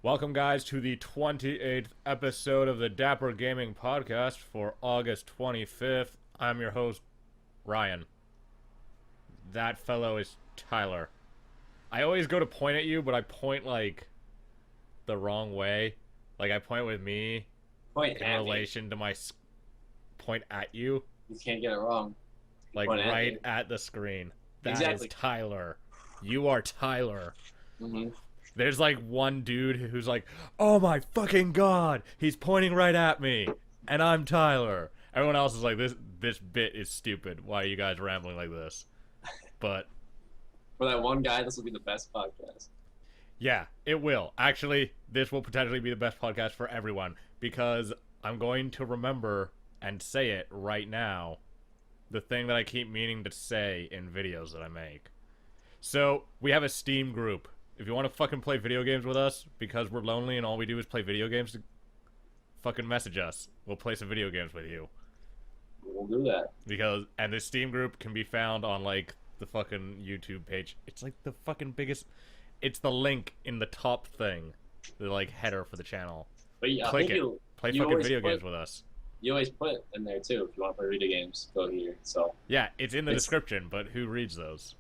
Welcome, guys, to the 28th episode of the Dapper Gaming Podcast for August 25th. I'm your host, Ryan. That fellow is Tyler. I always go to point at you, but I point, like, the wrong way. Like, I point with me Point in at relation to my point at you. You can't get it wrong. Like, Point right at the screen. That Exactly. is Tyler. You are Tyler. Mm-hmm. There's like one dude who's like, oh my fucking god, he's pointing right at me, and I'm Tyler. Everyone else is like, this bit is stupid. Why are you guys rambling like this? But For that one guy, this will be the best podcast. yeah, it will. Actually, this will potentially be the best podcast for everyone because I'm going to remember and say it right now. The thing that I keep meaning to say in videos that I make. So, we have a Steam group. If you want to fucking play video games with us, because we're lonely and all we do is play video games, fucking message us. We'll play some video games with you. We'll do that. And this Steam group can be found on, like, the fucking YouTube page. It's, like, the fucking biggest... It's the link in the top thing. The, like, header for the channel. But yeah, Click it. Play fucking video games with us. You always put in there, too. If you want to play video games, go here. So. Yeah, it's in the description, but who reads those?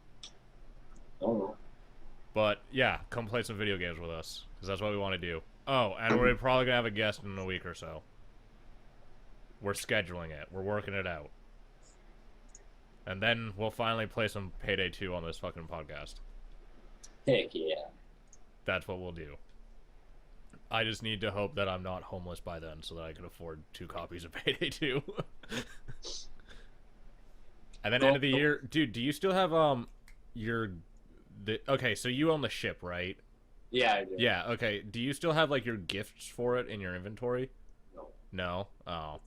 I don't know. But, yeah, come play some video games with us, because that's what we want to do. Oh, and we're probably going to have a guest in a week or so. We're scheduling it. We're working it out. And then we'll finally play some Payday 2 on this fucking podcast. Heck yeah. That's what we'll do. I just need to hope that I'm not homeless by then, so that I can afford 2 copies of Payday 2. And then end of the year... Dude, do you still have, your... okay, so you own the ship, right? Yeah, I do. Yeah, okay. Do you still have, like, your gifts for it in your inventory? No. No? Oh.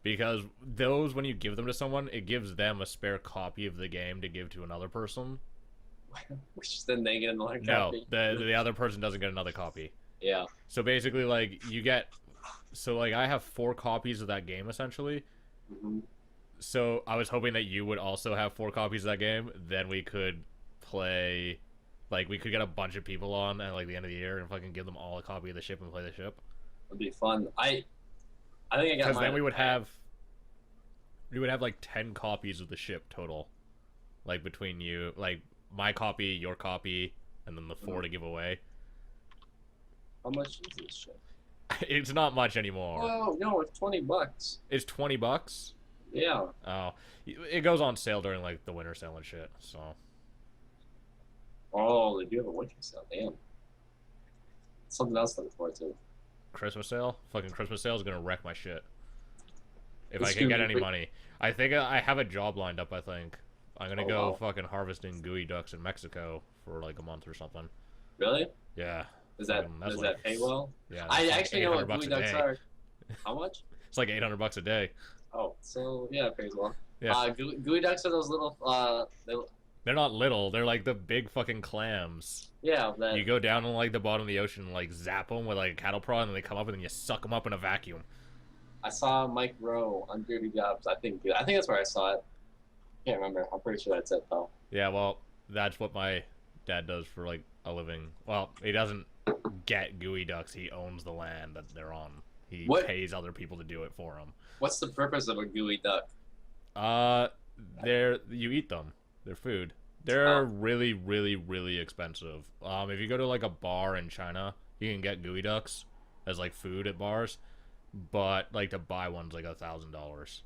Because those, when you give them to someone, it gives them a spare copy of the game to give to another person. Which then they get another No, copy. the other person doesn't get another copy. Yeah. So basically, like, you get... So, like, I have 4 copies of that game, essentially. Mm-hmm. So I was hoping that you would also have 4 copies of that game. Then we could play... Like, we could get a bunch of people on at, like, the end of the year and fucking give them all a copy of the ship and play the ship. It'd be fun. I think I got Because mine. then we would have... We would have, like, 10 copies of the ship total. Like, between you... Like, my copy, your copy, and then the 4 to give away. How much is this shit? It's not much anymore. Oh, no, it's $20. It's $20? Yeah. Oh. It goes on sale during, like, the winter sale and shit, so... Oh, they do have a winter sale. Damn. Something else to look forward to. Christmas sale? Fucking Christmas sale is gonna wreck my shit. If It's I can get gonna any be- money. I think I have a job lined up, I think. I'm gonna Oh, go wow. fucking harvesting gooey ducks in Mexico for, like, a month or something. Really? Yeah. Does that That's does like- that pay well? Yeah. I it's like actually know what 800 bucks gooey a ducks day. are. How much? It's like $800 a day. Oh, so yeah, it pays well. Yeah. Gooey ducks are those little They're not little. They're like the big fucking clams. yeah. That You go down on, like, the bottom of the ocean and, like, zap them with, like, a cattle prod, and then they come up and then you suck them up in a vacuum. I saw Mike Rowe on Dirty Jobs. I think that's where I saw it. Can't remember. I'm pretty sure that's it though. Yeah, well, that's what my dad does for, like, a living. Well, he doesn't get gooey ducks. He owns the land that they're on. He pays other people to do it for him. What's the purpose of a gooey duck? You eat them. They're food. They're really, really, really expensive. If you go to, like, a bar in China, you can get gooey ducks as, like, food at bars. But, like, to buy one's, like, $1,000.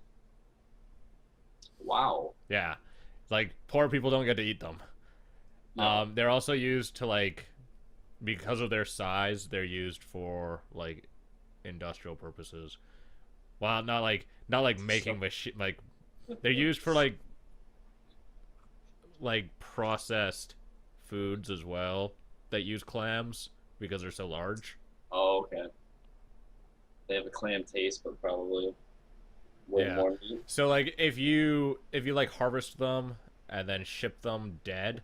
Wow. Yeah. Like, poor people don't get to eat them. No. They're also used to, like, because of their size, they're used for, like, industrial purposes. Well, not like making machine, like, they're used for, like, processed foods as well that use clams because they're so large. Oh, okay. They have a clam taste, but probably way Yeah. more meat. So, like, if you like harvest them and then ship them dead,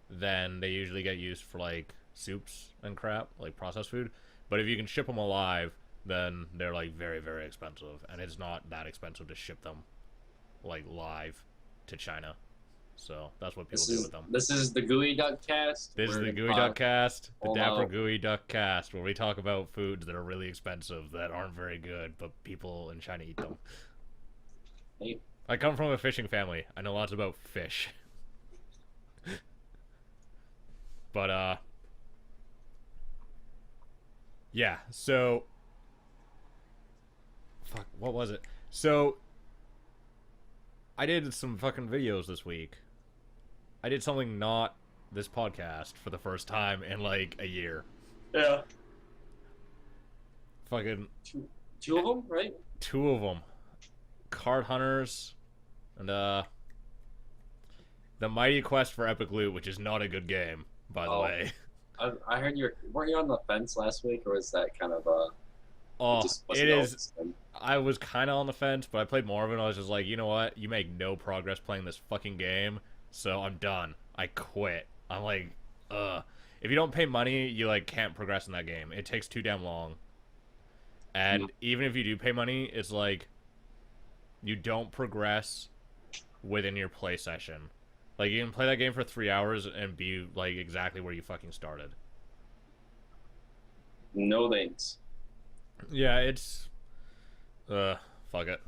then they usually get used for, like, soups and crap, like processed food. But if you can ship them alive, then they're, like, very, very expensive, and it's not that expensive to ship them, like, live to China. So that's what people do with them. This is the Gooey Duck Cast. This is the Gooey Duck Cast, the Dapper Gooey Duck Cast, where we talk about foods that are really expensive that aren't very good, but people in China eat them. Hey. I come from a fishing family. I know lots about fish. But yeah, so fuck, what was it? So I did some fucking videos this week. I did something not this podcast for the first time in like a year. Yeah. Fucking two of them, right? 2 of them. Card Hunters and the Mighty Quest for Epic Loot, which is not a good game, by the way. I heard weren't you on the fence last week, or was that kind of it is. I was kind of on the fence, but I played more of it, and I was just like, you know what? You make no progress playing this fucking game, so I'm done. I quit. I'm like, if you don't pay money, you like can't progress in that game. It takes too damn long. And even if you do pay money, it's like you don't progress within your play session. Like, you can play that game for 3 hours and be like exactly where you fucking started. No thanks. Yeah, it's fuck it.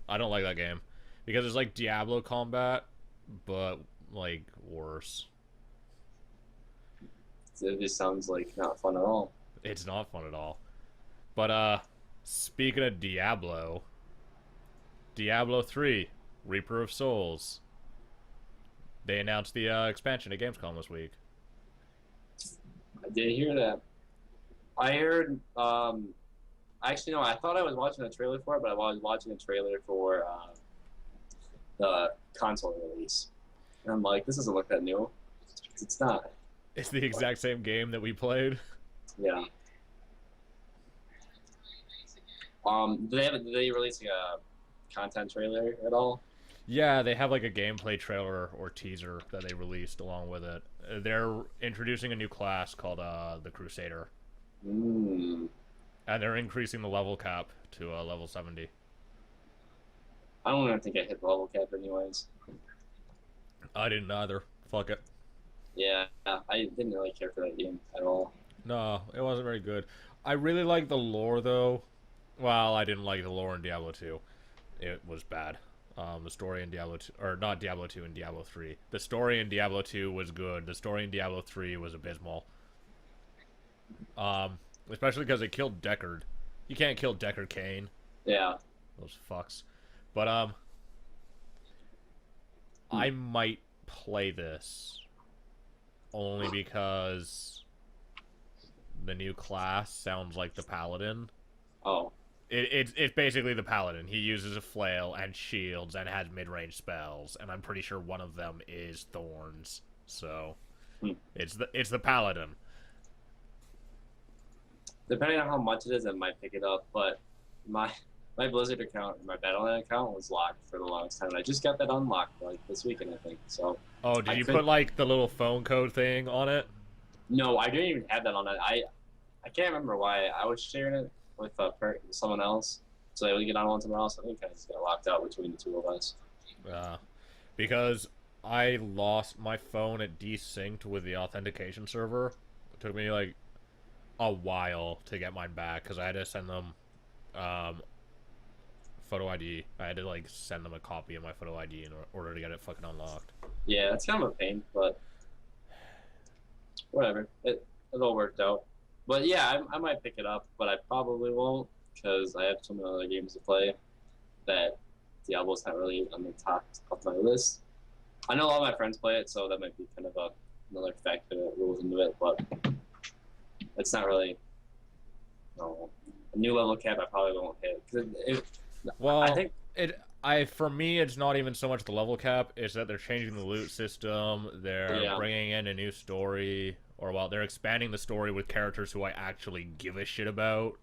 I don't like that game because it's like Diablo combat, but like worse. It just sounds like not fun at all. It's not fun at all. But speaking of Diablo 3, Reaper of Souls. They announced the expansion at Gamescom this week. I did hear that. I heard actually, no, I thought I was watching a trailer for it, but I was watching a trailer for the console release. And I'm like, this doesn't look that new. It's not. It's the exact same game that we played. Yeah. Did they release like a content trailer at all? Yeah, they have like a gameplay trailer or teaser that they released along with it. They're introducing a new class called the Crusader. Mm. And they're increasing the level cap to level 70. I don't even think I hit the level cap anyways. I didn't either. Fuck it. Yeah, I didn't really care for that game at all. No, it wasn't very good. I really like the lore, though. Well, I didn't like the lore in Diablo 2. It was bad. The story in Diablo 2, or not Diablo 2 and Diablo 3. The story in Diablo 2 was good. The story in Diablo 3 was abysmal. Especially because they killed Deckard. You can't kill Deckard Cain. Yeah. Those fucks. But, I might play this only because the new class sounds like the Paladin. Oh. It's basically the Paladin. He uses a flail and shields and has mid-range spells, and I'm pretty sure one of them is Thorns. So, it's the Paladin. Depending on how much it is, I might pick it up, but my Blizzard account, my Battle.net account was locked for the longest time, and I just got that unlocked like this weekend, I think. So. Oh, did you put like the little phone code thing on it? No, I didn't even have that on it. I can't remember why I was sharing it with someone else, so they would get on one somewhere else. I think I just got locked out between the two of us. Because I lost my phone at desynced with the authentication server. It took me like a while to get mine back because I had to send them photo ID. I had to like send them a copy of my photo ID in order to get it fucking unlocked. Yeah, it's kind of a pain, but whatever. It all worked out. But yeah, I might pick it up, but I probably won't because I have so many other games to play that Diablo's not really on the top of my list. I know a lot of my friends play it, so that might be kind of another factor that rolls into it, but it's not really a new level cap I probably won't hit. Well, I think for me, it's not even so much the level cap. It's that they're changing the loot system. They're bringing in a new story. Or, well, they're expanding the story with characters who I actually give a shit about.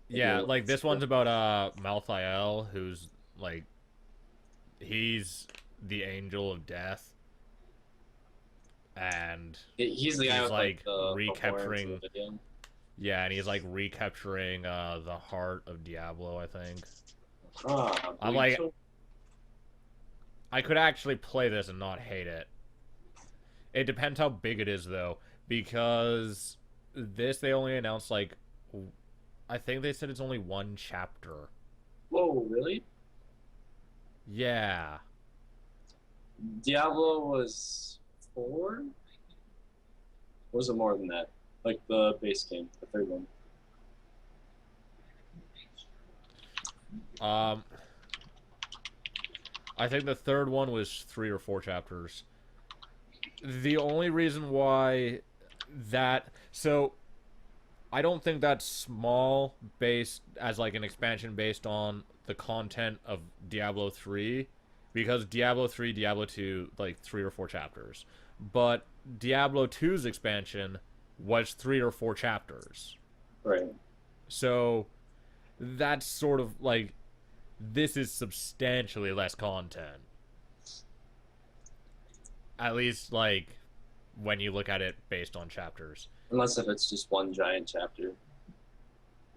Yeah, like, this one's about Malthael, who's, like, he's the angel of death. And he's the guy with, like the recapturing... Yeah, and he's, like, recapturing the heart of Diablo, I think. I'm Bleach. like, I could actually play this and not hate it. It depends how big it is, though, because this they only announced like, I think they said it's only one chapter. Whoa, really? Yeah. Diablo was 4? Was it more than that? Like the base game, the third one. I think the third one was 3 or 4 chapters. The only reason why so I don't think that's small based as like an expansion based on the content of Diablo 3 because Diablo 3, Diablo 2 like 3 or 4 chapters. But Diablo 2's expansion was 3 or 4 chapters. Right. So that's sort of like this is substantially less content. At least like when you look at it based on chapters. Unless if it's just one giant chapter.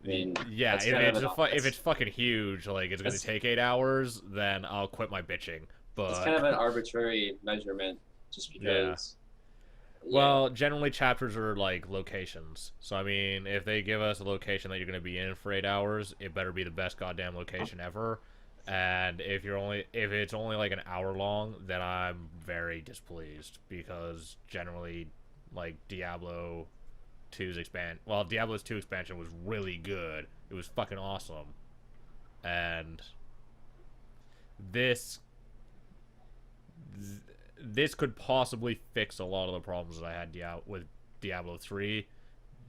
I mean, yeah, if it's fucking huge, like it's gonna that's- take 8 hours, then I'll quit my bitching. it's But kind of an arbitrary measurement, just because. Yeah. well, generally chapters are like locations. So I mean, if they give us a location that you're gonna be in for 8 hours, it better be the best goddamn location ever. And if it's only like an hour long, then I'm very displeased because generally, like Diablo's 2 expansion was really good. It was fucking awesome, and this could possibly fix a lot of the problems that I had with Diablo 3,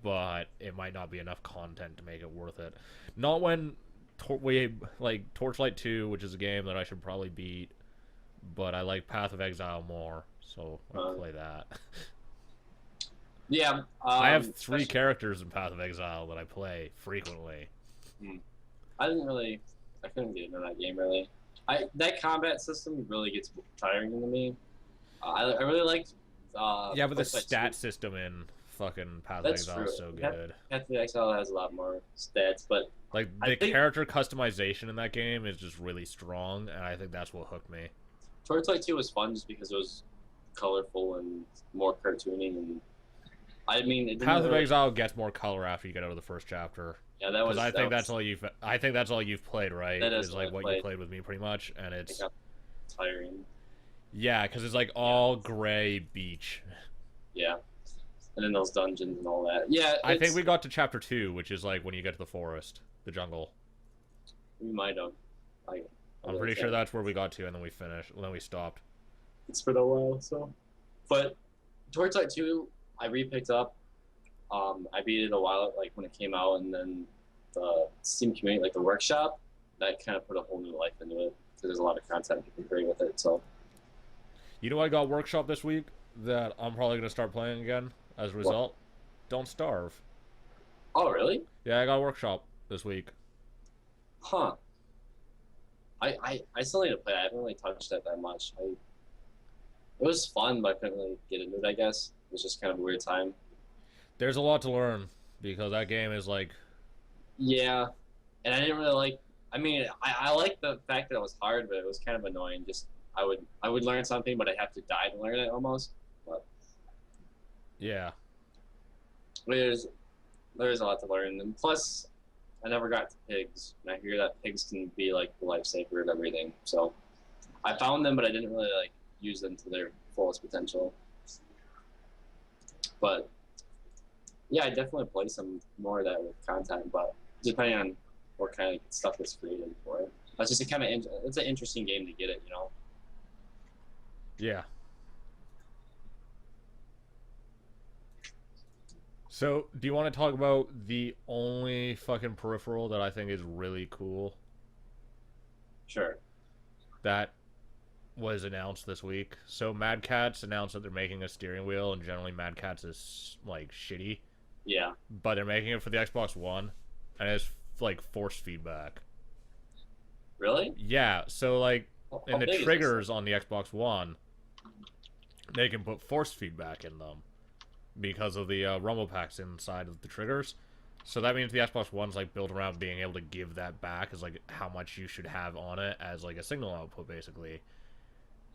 but it might not be enough content to make it worth it. Not when Torchlight 2, which is a game that I should probably beat, but I like Path of Exile more, so I'll play that. Yeah. I have 3 characters in Path of Exile that I play frequently. I couldn't get into that game really. That combat system really gets tiring to me. I really liked. Yeah, but the Torchlight stat 2. system in fucking Path of That's Exile true. is so good. Path of Exile has a lot more stats, but Like the character customization in that game is just really strong, and I think that's what hooked me. Torchlight 2 was fun just because it was colorful and more cartoony, and I mean, it didn't Path of really, Exile gets more color after you get out of the first chapter. yeah, that was. I think that's all you've played, right? That is is like what played. you played with me pretty much, and it's It got tiring. yeah, because it's like all gray beach. Yeah, and then those dungeons and all that. Yeah, I think we got to chapter 2, which is like when you get to the forest, the jungle. we might have. I'm pretty sure that's where we got to, and then we finished. And then we stopped. It's been a while, so. But Torchlight 2, I repicked up. I beat it a while, like when it came out, and then the Steam community, like the workshop, that kind of put a whole new life into it because there's a lot of content you can create with it. So. You know, I got workshop this week that I'm probably gonna start playing again. As a result, Don't Starve. Oh really? Yeah, I got a workshop this week. Huh. I still need to play. I haven't really touched that much. It was fun, but I couldn't really get into it. I guess it was just kind of a weird time. There's a lot to learn because that game is like. Yeah, and I didn't really like. I mean, I like the fact that it was hard, but it was kind of annoying. Just I would learn something, but I have to die to learn it almost. But Yeah. there's a lot to learn, and plus, I never got to pigs, and I hear that pigs can be like the lifesaver of everything. So I found them, but I didn't really like use them to their fullest potential. But yeah, I definitely play some more of that with content, but depending on what kind of stuff is created for it. It's just it's an interesting game to get it, you know. Yeah. So, do you want to talk about the only fucking peripheral that I think is really cool Sure. that was announced this week? So, Mad Catz announced that they're making a steering wheel, and generally Mad Catz is, like, shitty. Yeah. But they're making it for the Xbox One, and it's, like, force feedback. Really? Yeah, so, like, How in the big is this triggers on the Xbox One, they can put force feedback in them because of the rumble packs inside of the triggers. So that means the Xbox One's like built around being able to give that back as like how much you should have on it as like a signal output basically.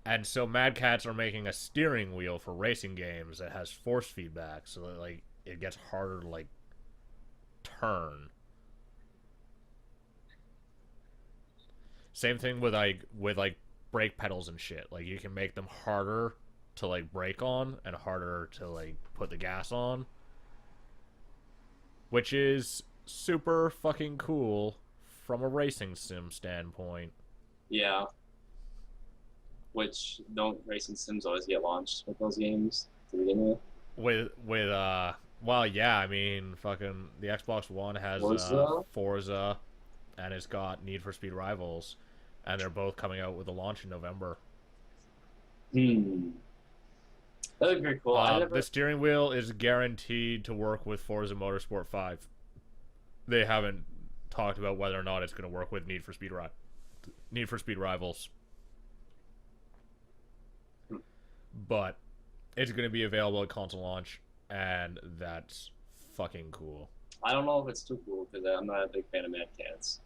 And so Mad Catz are making a steering wheel for racing games that has force feedback so that like it gets harder to like turn. Same thing with like brake pedals and shit. Like you can make them harder to like brake on and harder to like put the gas on. Which is super fucking cool from a racing sim standpoint. Yeah. Which don't racing sims always get launched with those games to begin with? Well, yeah, I mean, fucking the Xbox One has Forza, and it's got Need for Speed Rivals, and they're both coming out with a launch in November. That would be pretty cool. The steering wheel is guaranteed to work with Forza Motorsport 5. They haven't talked about whether or not it's going to work with Need for Speed Rivals. But it's going to be available at console launch, and that's fucking cool. I don't know if it's too cool because I'm not a big fan of Mad Catz.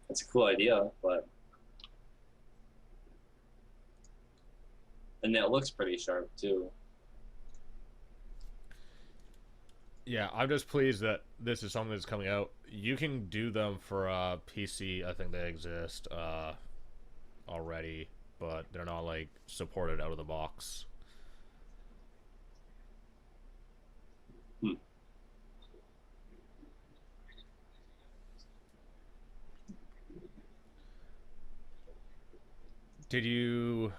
It's a cool idea, but and it looks pretty sharp too. Yeah, I'm just pleased that this is something that's coming out. You can do them for PC. I think they exist already, but they're not like supported out of the box. Did you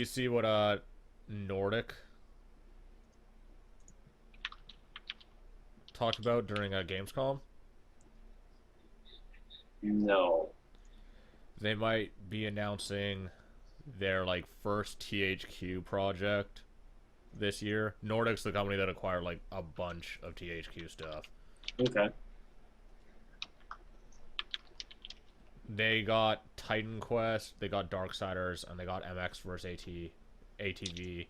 see what Nordic talked about during Gamescom? No. They might be announcing their like first THQ project this year. Nordic's the company that acquired like a bunch of THQ stuff. Okay. They got Titan Quest, they got Darksiders, and they got MX vs ATV.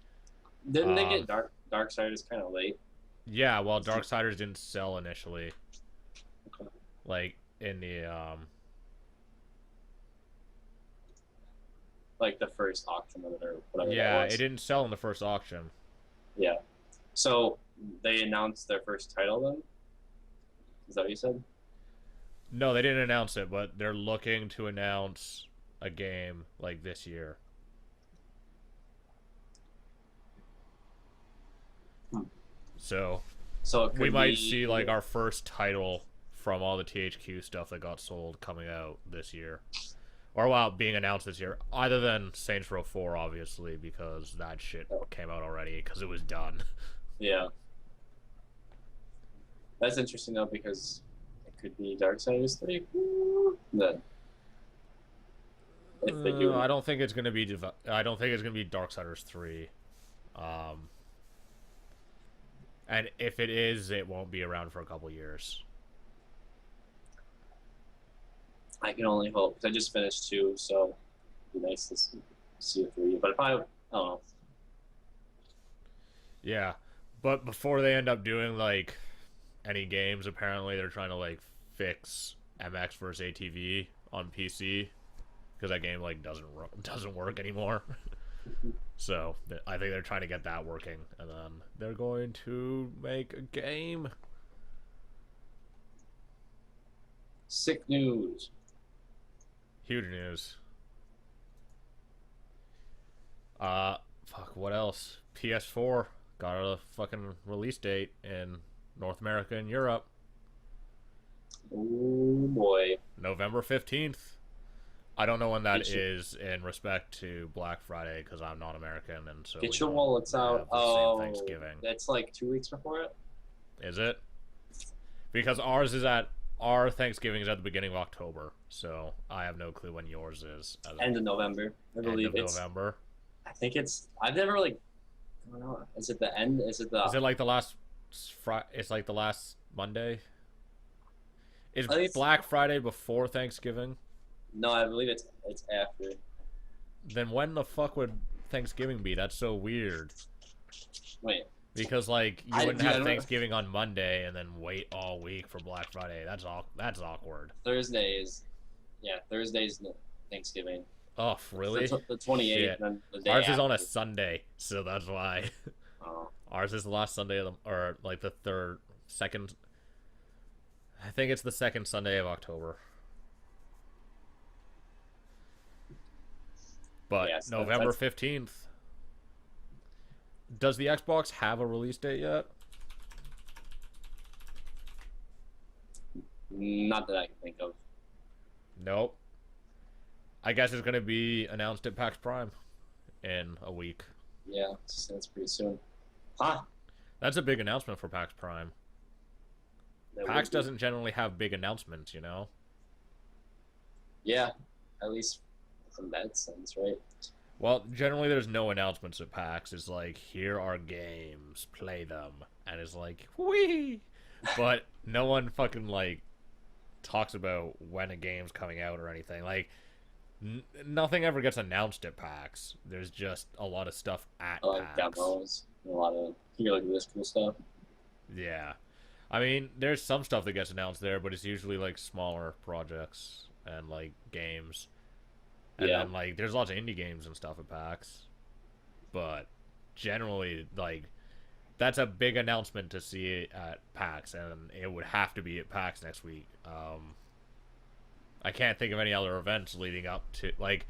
Didn't they get Darksiders kind of late? Yeah, well, Darksiders didn't sell initially. Okay. Like in the like the first auction of it or whatever. Yeah, it didn't sell in the first auction. Yeah. So they announced their first title then? Is that what you said? No, they didn't announce it, but they're looking to announce a game like this year. So we might see like our first title from all the THQ stuff that got sold coming out this year. Or well, being announced this year. Other than Saints Row 4, obviously, because that shit came out already because it was done. Yeah. That's interesting though because could be Darksiders 3. Then, if they do, I don't think it's gonna be. I don't think it's gonna be Darksiders 3. And if it is, it won't be around for a couple years. I can only hope. 'Cause I just finished 2, so it'd be nice to see a 3. But if I don't know. Yeah, but before they end up doing like any games, apparently they're trying to like fix MX vs ATV on PC because that game like doesn't work anymore. So I think they're trying to get that working, and then they're going to make a game. Sick news. Huge news. Fuck. What else? PS4 got a fucking release date in North America and Europe. Oh boy. November 15th. I don't know when that is in respect to Black Friday because I'm not American, and so get your wallets out. Thanksgiving. That's like 2 weeks before it. Is it? Because our Thanksgiving is at the beginning of October, so I have no clue when yours is. End of November, I believe. End of November. I think it's. I've never like. I don't know. Is it the end? Is it the? Is it like the last? It's like the last Monday. Is Black Friday before Thanksgiving? No, I believe it's after. Then when the fuck would Thanksgiving be? That's so weird. Wait, Because like you I wouldn't dude, I have don't Thanksgiving on Monday and then wait all week for Black Friday. That's awkward. Thursdays. Yeah, Thursdays Thanksgiving. Oh, It's really? the 28th, Shit. and then the day Ours is on a after. Sunday, so that's why. Oh, Ours is the last Sunday of the, or like the third, second. I think it's the second Sunday of October. But yes, November 15th. Does the Xbox have a release date yet? not that I can think of. Nope. I guess it's going to be announced at PAX Prime in a week. Yeah, that's pretty soon. Huh? That's a big announcement for PAX Prime. That PAX would be- doesn't generally have big announcements, you know? Yeah, at least in that sense, right? Well, generally there's no announcements at PAX. It's like, here are games, play them. And it's like, whee! But no one fucking, like, talks about when a game's coming out or anything. Like, nothing ever gets announced at PAX. There's just a lot of stuff at Like PAX. demos, a lot of here, like this cool stuff. Yeah. I mean, there's some stuff that gets announced there, but it's usually, like, smaller projects and, like, games. And Yeah. then, like, there's lots of indie games and stuff at PAX. But generally, like, that's a big announcement to see it at PAX, and it would have to be at PAX next week. I can't think of any other events leading up to, like,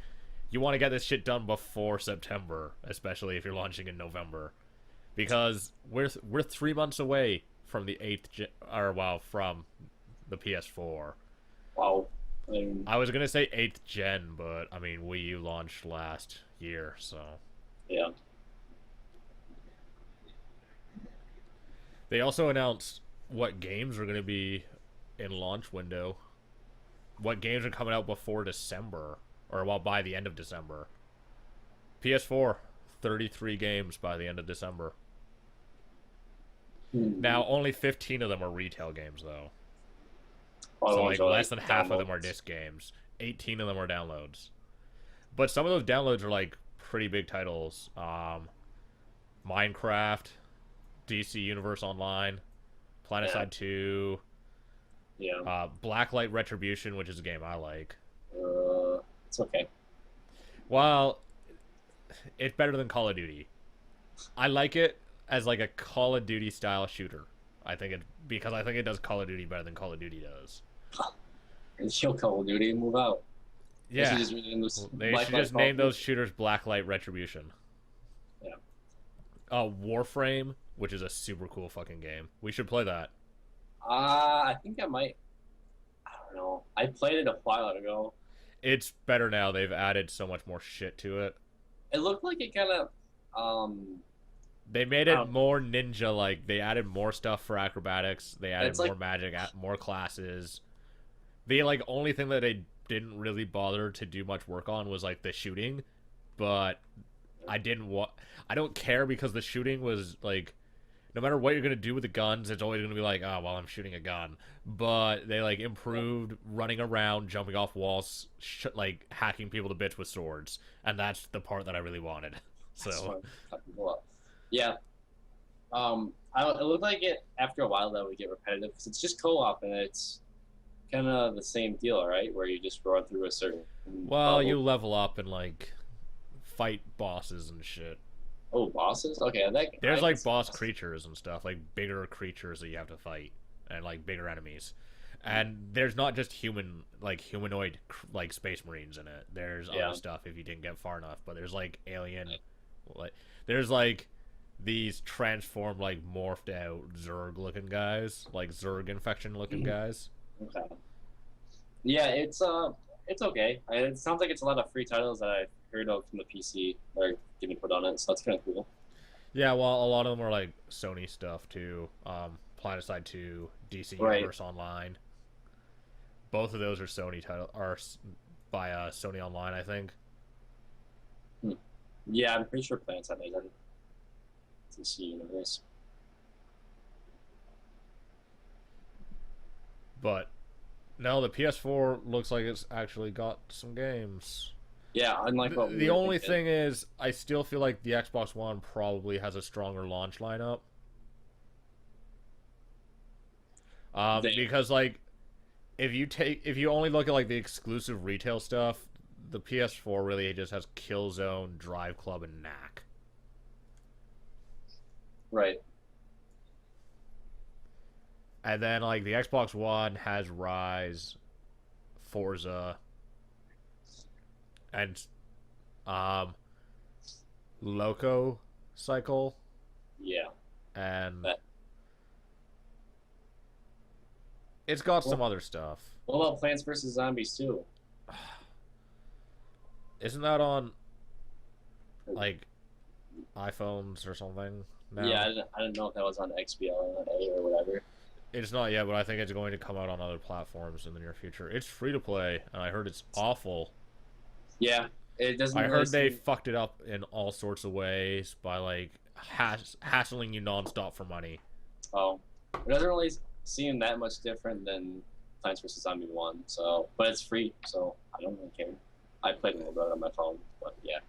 you want to get this shit done before September, especially if you're launching in November, because we're 3 months away from the from the PS4. Wow. I was gonna say 8th gen, but I mean Wii U launched last year, so Yeah. they also announced what games are gonna be in launch window. What games are coming out before December, or well, by the end of December. PS4, 33 games by the end of December. Now, only 15 of them are retail games, though. So, like, less than half of them are disc games. 18 of them are downloads. But some of those downloads are, like, pretty big titles. Minecraft, DC Universe Online, Planetside 2, Yeah. Blacklight Retribution, which is a game I like. It's okay. Well, it's better than Call of Duty. I like it as, like, a Call of Duty style shooter. Because I think it does Call of Duty better than Call of Duty does. And show Call of Duty and move out. Yeah. They should just name those shooters Blacklight Retribution. Yeah. Warframe, which is a super cool fucking game. We should play that. I think I might. I don't know. I played it a while ago. It's better now. They've added so much more shit to it. It looked like it kind of. They made it more ninja-like. They added more stuff for acrobatics. They added more magic, more classes. The like only thing that they didn't really bother to do much work on was like the shooting, but I don't care because the shooting was like, no matter what you're gonna do with the guns, it's always gonna be like, oh well, I'm shooting a gun. But they like improved running around, jumping off walls, like hacking people to bits with swords, and that's the part that I really wanted. So yeah, it looked like it after a while that would get repetitive because it's just co-op and it's kind of the same deal, right? Where you just run through a certain. Well, you level up and like fight bosses and shit. Oh, bosses? Okay, there's like boss creatures and stuff, like bigger creatures that you have to fight, and like bigger enemies. And there's not just humanoid like space marines in it. There's other stuff if you didn't get far enough. But there's like alien, like there's like these transformed like morphed out Zerg looking guys, like Zerg infection looking guys. Okay. Yeah, it's okay. It sounds like it's a lot of free titles that I've heard of from the PC or getting put on it, so that's kind of cool. Yeah, well, a lot of them are like Sony stuff too. Planetside 2, DC Universe Online. Both of those are Sony by Sony Online, I think. Yeah, I'm pretty sure Planetside made it. DC Universe. But no, the PS4 looks like it's actually got some games. Yeah, unlike what we The were only thinking. thing is, I still feel like the Xbox One probably has a stronger launch lineup. They Because like if you only look at like the exclusive retail stuff, the PS4 really just has Killzone, Drive Club, and Knack. right. And then like the Xbox One has Rise, Forza, and um Loco Cycle, Yeah. and But it's got some well, other stuff. what about Plants vs Zombies too? Isn't that on like iPhones or something Yeah, now? I didn't know if that was on XBLA or whatever. It's not yet, but I think it's going to come out on other platforms in the near future. It's free to play, and I heard it's awful. Yeah, it doesn't I really heard they seem. fucked it up in all sorts of ways by like hassling you nonstop for money. Oh, it doesn't really seem that much different than Plants vs Zombie One. So, but it's free, so I don't really care. I played a little bit on my phone, but yeah,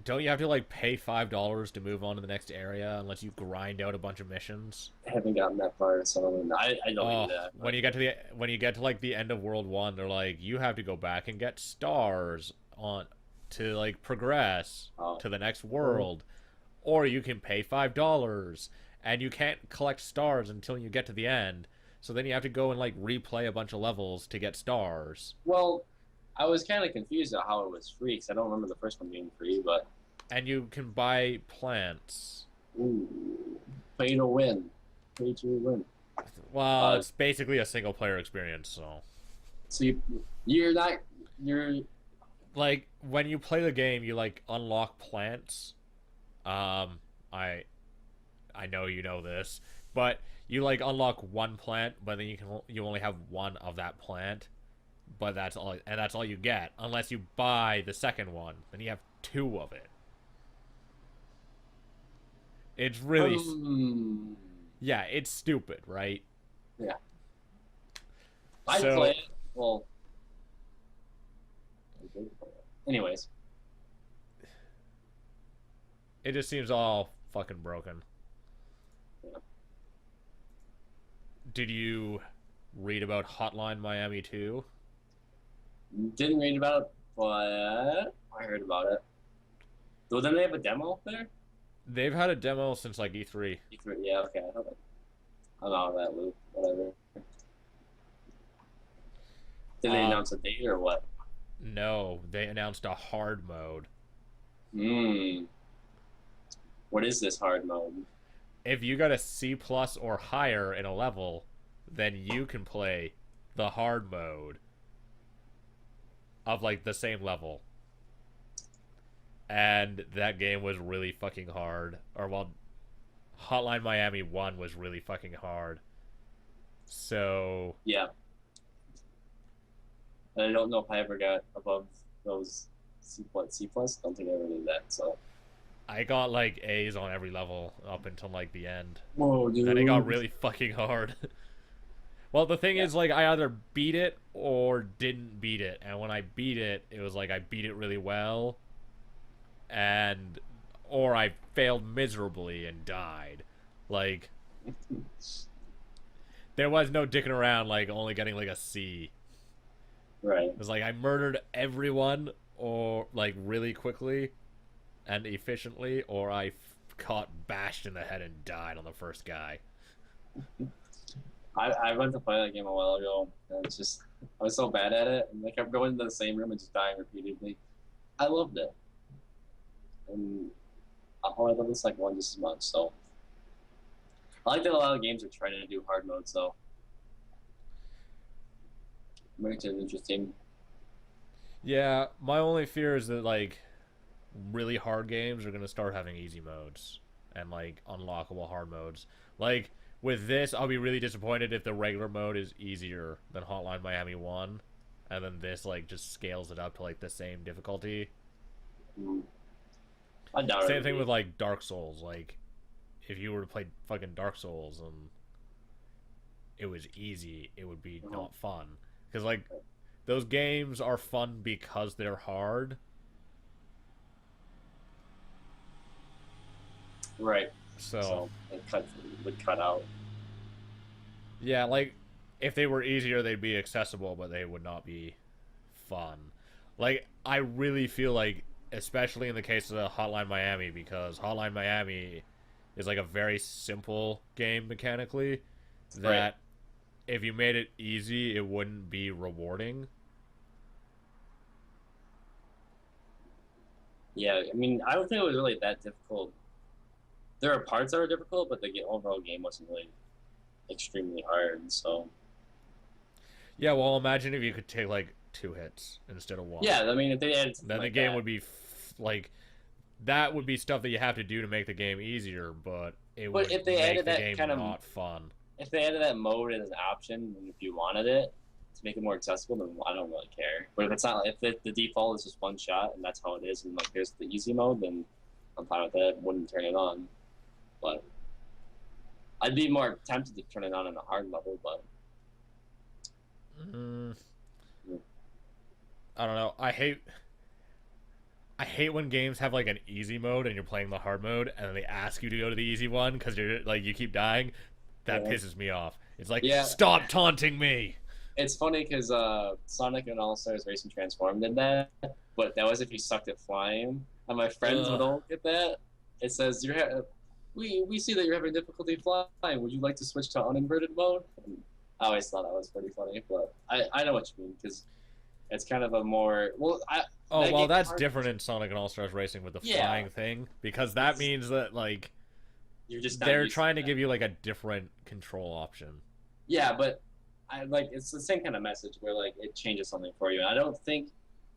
Don't you have to like pay $5 to move on to the next area unless you grind out a bunch of missions? I haven't gotten that far, so I don't do Oh, that. when But you get to the when you get to like the end of World 1, they're like you have to go back and get stars on to like progress oh, to the next well, world, or you can pay $5 and you can't collect stars until you get to the end. So then you have to go and like replay a bunch of levels to get stars. well, I was kind of confused at how it was free because I don't remember the first one being free, but And you can buy plants. ooh, pay to win, pay to win. Well, Uh, it's basically a single player experience, so so you're not you're like when you play the game, you like unlock plants. Um, I I know you know this, but you like unlock one plant, but then you only have one of that plant, but that's all you get unless you buy the second one. Then you have two of it. It's really um yeah, it's stupid, right? yeah. I play So it. Well, I did play it. Anyways, it just seems all fucking broken. yeah. Did you read about Hotline Miami 2? Didn't read about it, but I heard about it. So then they have a demo there? They've had a demo since like E3. Yeah, okay. I'm out of that loop. Whatever. Did they Um, announce a date or what? no, they announced a hard mode. Hmm. What is this hard mode? If you got a C plus or higher in a level, then you can play the hard mode of like the same level. And that game was really fucking hard. Or well, Hotline Miami 1 was really fucking hard. So Yeah. And I don't know if I ever got above those C plus. Don't think I ever did that. So. I got like A's on every level up until like the end. Whoa, Then it got dude. really fucking hard. Well, the thing Yeah. is, like, I either beat it or didn't beat it. And when I beat it, it was like I beat it really well, and or I failed miserably and died. Like, there was no dicking around, like, only getting like a C. Right. It was like I murdered everyone, or like really quickly and efficiently, or I got bashed in the head and died on the first guy. I went to play that game a while ago, and it's just I was so bad at it, and I kept going into the same room and just dying repeatedly. I loved it, and I love the second one just as much. So I like that a lot of games are trying to do hard modes, though. Makes it interesting. Yeah, my only fear is that like really hard games are gonna start having easy modes and like unlockable hard modes. Like with this, I'll be really disappointed if the regular mode is easier than Hotline Miami 1, and then this like just scales it up to like the same difficulty. Mm. I doubt it Same would thing with be. like Dark Souls. Like if you were to play fucking Dark Souls and it was easy, it would be Mhm. not fun. Because like those games are fun because they're hard. Right. So So it would cut out. yeah, like if they were easier, they'd be accessible, but they would not be fun. Like I really feel like, especially in the case of Hotline Miami, because Hotline Miami is like a very simple game mechanically, that Right. if you made it easy, it wouldn't be rewarding. Yeah, I mean, I don't think it was really that difficult. There are parts that were difficult, but the overall game wasn't really extremely hard. So Yeah, well, imagine if you could take like 2 hits instead of one. yeah, I mean, if they added something Then the like game that, would be like that would be stuff that you have to do to make the game easier, but it but would if they make added the that game kind of, not fun. if they added that mode as an option, and if you wanted it to make it more accessible, then I don't really care. But if it's not, if the default is just one shot and that's how it is, and like there's the easy mode, then I'm fine with that. Wouldn't turn it on, but I'd be more tempted to turn it on a hard level. But Mm, I don't know. I hate when games have like an easy mode and you're playing the hard mode, and then they ask you to go to the easy one because you're like you keep dying. That yeah. pisses me off. It's like, Yeah. stop taunting me. It's funny because Sonic and All Stars Racing Transformed did that, but that was if you sucked at flying. And my friends would Ugh. all get that. It says we see that you're having difficulty flying. Would you like to switch to uninverted mode? And I always thought that was pretty funny, but I know what you mean because it's kind of a more Oh that well, game's that's hard. different in Sonic and All Stars Racing with the Yeah. flying thing, because that It's- means that like You're just not they're used trying to that. give you like a different control option. Yeah, but I like it's the same kind of message where like it changes something for you. And I don't think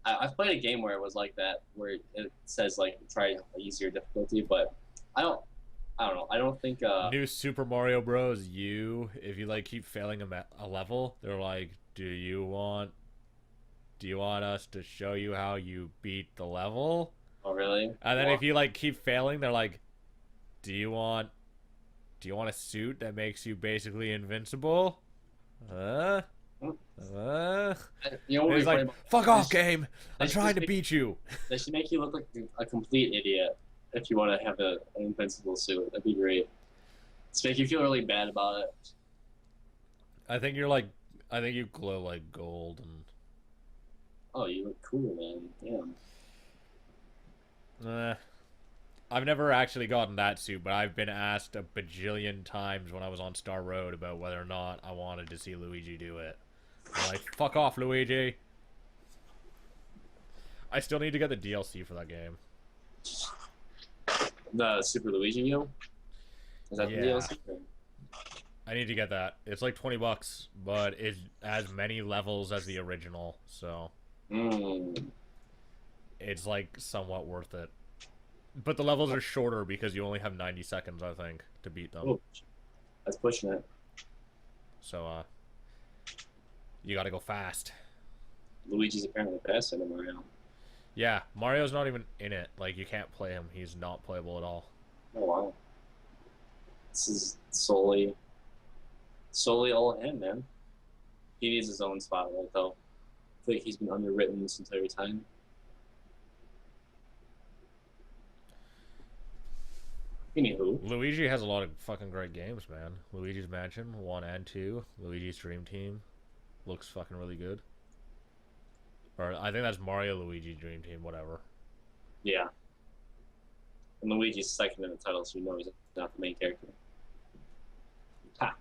I've played a game where it was like that, where it says like try easier difficulty, but I don't I don't know. I don't think New Super Mario Bros. If you like keep failing a level, they're like, do you want us to show you how you beat the level? oh really? And then Well, if you like keep failing, they're like, do you want a suit that makes you basically invincible? Uh? Uh? you know what And would he's be funny like, about fuck they off, should- game. they I'm should trying just to make- beat you. They should make you look like a complete idiot if you want to have an invincible suit. That'd be great. Just make you feel really bad about it. I think you glow like gold and Oh, you look cool, man. Damn. I've never actually gotten that suit, but I've been asked a bajillion times when I was on Star Road about whether or not I wanted to see Luigi do it. I'm like, fuck off, Luigi. I still need to get the DLC for that game. The Super Luigi U? Is that Yeah. the DLC? I need to get that. It's like $20, but it has many levels as the original, so Mm. it's like somewhat worth it. But the levels are shorter because you only have 90 seconds, I think, to beat them. Oh, that's pushing it. So, you gotta go fast. Luigi's apparently faster than Mario. Yeah, Mario's not even in it. Like, you can't play him. He's not playable at all. Oh wow. This is solely all him, man. He needs his own spotlight though. I feel like he's been underwritten this entire time. Anywho. Luigi has a lot of fucking great games, man. Luigi's Mansion 1 and 2. Luigi's Dream Team looks fucking really good. Or I think that's Mario Luigi Dream Team, whatever. Yeah. And Luigi's second in the title, so you know he's not the main character. Ha.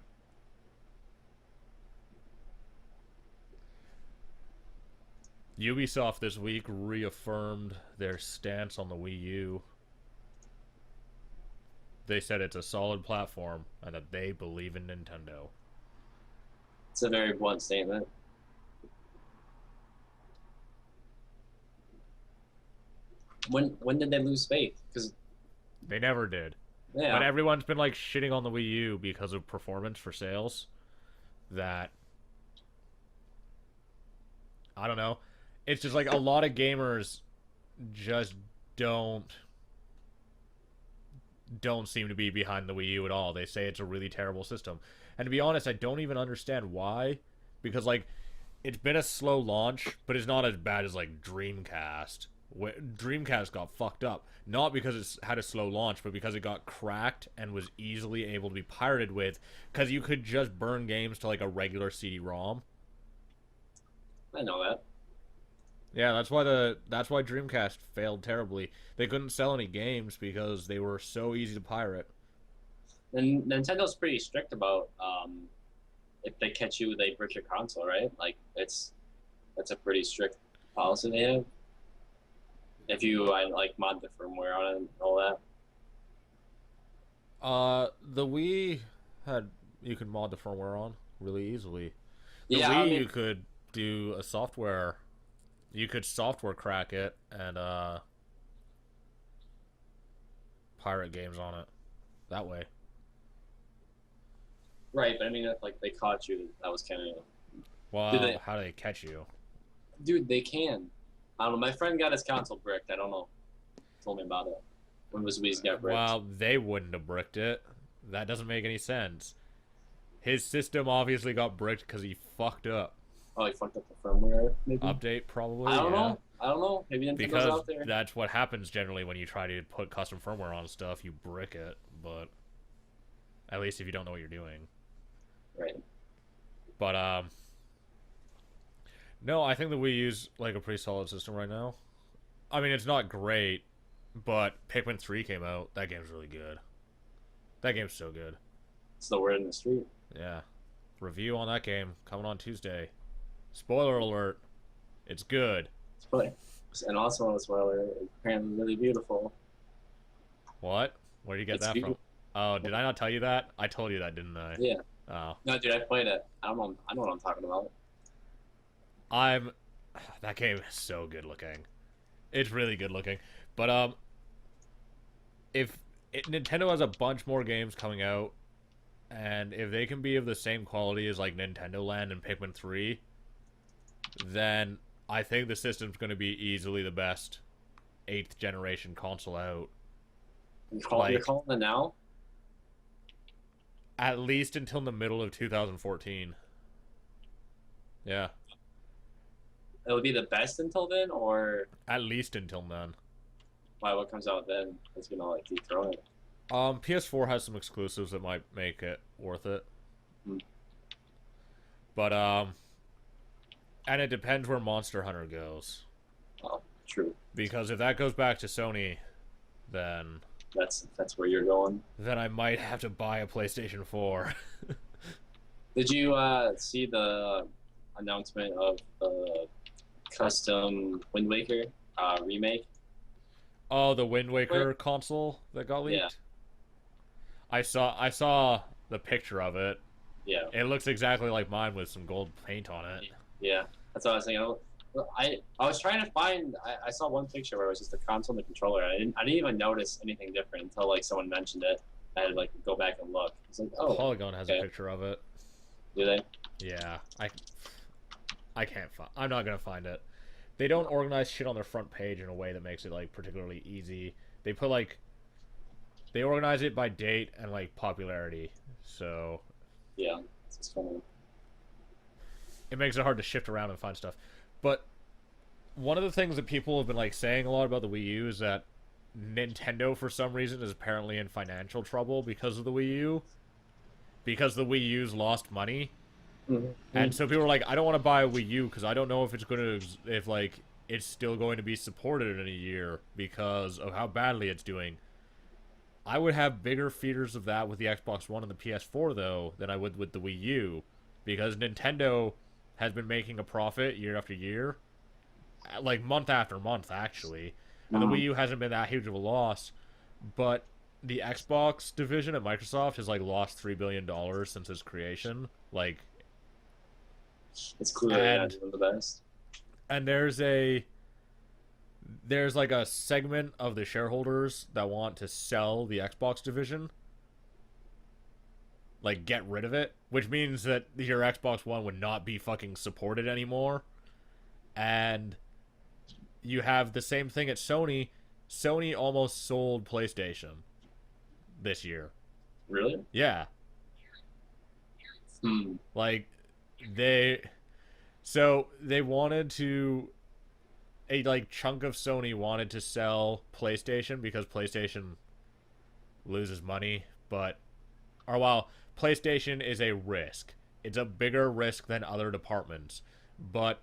Ubisoft this week reaffirmed their stance on the Wii U. They said it's a solid platform and that they believe in Nintendo. It's a very blunt statement. When did they lose faith? Because They never did. yeah, But everyone's been like shitting on the Wii U because of performance for sales. That I don't know. It's just like a lot of gamers just don't seem to be behind the Wii U at all. They say it's a really terrible system. And to be honest, I don't even understand why. Because like it's been a slow launch, but it's not as bad as like Dreamcast. Dreamcast got fucked up, not because it's had a slow launch, but because it got cracked and was easily able to be pirated with, because you could just burn games to like a regular CD-ROM. I know that. Yeah, that's why Dreamcast failed terribly. They couldn't sell any games because they were so easy to pirate. And Nintendo's pretty strict about if they catch you, they brick your console, right? Like that's a pretty strict policy they have. If you like mod the firmware on it and all that. The Wii had you could mod the firmware on really easily. The Yeah, Wii I mean, you could do a software. You could software crack it and pirate games on it that way. right, but I mean, if like they caught you, that was kind of. Well, how do they catch you? Dude, they can. I don't know. My friend got his console bricked. I don't know. Told me about it. When was Wii's got bricked? Well, they wouldn't have bricked it. That doesn't make any sense. His system obviously got bricked because he fucked up. Oh, he fucked up the firmware, maybe? Update probably. I don't yeah. know. I don't know. Maybe Nintendo's Because out there. that's what happens generally when you try to put custom firmware on stuff. You brick it, but at least if you don't know what you're doing. Right. But no, I think that we use like a pretty solid system right now. I mean, it's not great, but Pikmin 3 came out. That game's really good. That game's so good. It's the word in the street. Yeah. Review on that game coming on Tuesday. Spoiler alert. It's good. But, and also, as well, it's apparently really beautiful. What? Where did you get It's that beautiful. from? Oh, did I not tell you that? I told you that, didn't I? Yeah. Oh. No, dude, I played it. I know what I'm talking about. That game is so good looking. It's really good looking. But Nintendo has a bunch more games coming out, and if they can be of the same quality as like Nintendo Land and Pikmin 3, then I think the system's going to be easily the best 8th generation console out. You're calling it now? At least until the middle of 2014. Yeah. It'll be the best until then, or At least until then. why? What comes out then? It's gonna like dethrone it. PS4 has some exclusives that might make it worth it. Hmm. But and it depends where Monster Hunter goes. Oh, true. Because if that goes back to Sony, then That's where you're going. I might have to buy a PlayStation 4. Did you see the announcement of the custom Wind Waker remake? Oh, the Wind Waker console that got leaked? Yeah. I saw the picture of it. Yeah. It looks exactly like mine with some gold paint on it. Yeah. That's what I was thinking. I was trying to find. I saw one picture where it was just the console and the controller. I didn't even notice anything different until like someone mentioned it. I had to like go back and look. It's like, oh, Polygon has okay. a picture of it. Do they? Yeah, I can't find. I'm not gonna find it. They don't organize shit on their front page in a way that makes it like particularly easy. They put like they organize it by date and like popularity, so Yeah. It's just funny. it makes it hard to shift around and find stuff. But one of the things that people have been like saying a lot about the Wii U is that Nintendo for some reason is apparently in financial trouble because of the Wii U. Because the Wii U's lost money. Mm-hmm. And so people are like, I don't want to buy a Wii U because I don't know if it's going to, if like it's still going to be supported in a year because of how badly it's doing. I would have bigger fears of that with the Xbox One and the PS4 though than I would with the Wii U, because Nintendo has been making a profit year after year, like month after month actually, and the Wii U hasn't been that huge of a loss, but the Xbox division at Microsoft has like lost $3 billion since its creation, like. It's clearly not doing the best. And there's like a segment of the shareholders that want to sell the Xbox division, like get rid of it, which means that your Xbox One would not be fucking supported anymore. And you have the same thing at Sony. Sony almost sold PlayStation this year. Really? Yeah. Hmm. Like So they wanted to a like chunk of Sony wanted to sell PlayStation because PlayStation loses money, but or while PlayStation is a risk. It's a bigger risk than other departments, but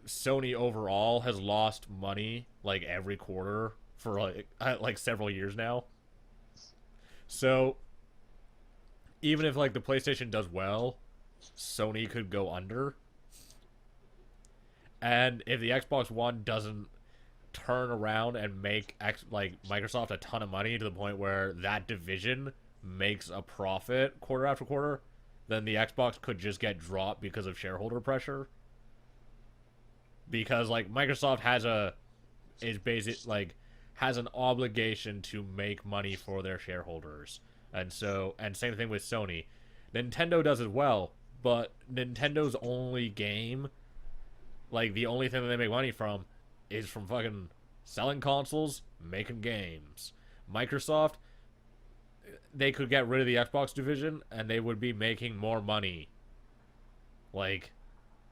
Sony overall has lost money like every quarter for like several years now. So even if like the PlayStation does well, Sony could go under. And if the Xbox One doesn't turn around and make like Microsoft a ton of money to the point where that division makes a profit quarter after quarter, then the Xbox could just get dropped because of shareholder pressure. Because like Microsoft has an obligation to make money for their shareholders. And same thing with Sony. Nintendo does as well, but Nintendo's only game, like the only thing that they make money from is from fucking selling consoles, making games. Microsoft, they could get rid of the Xbox division and they would be making more money. Like,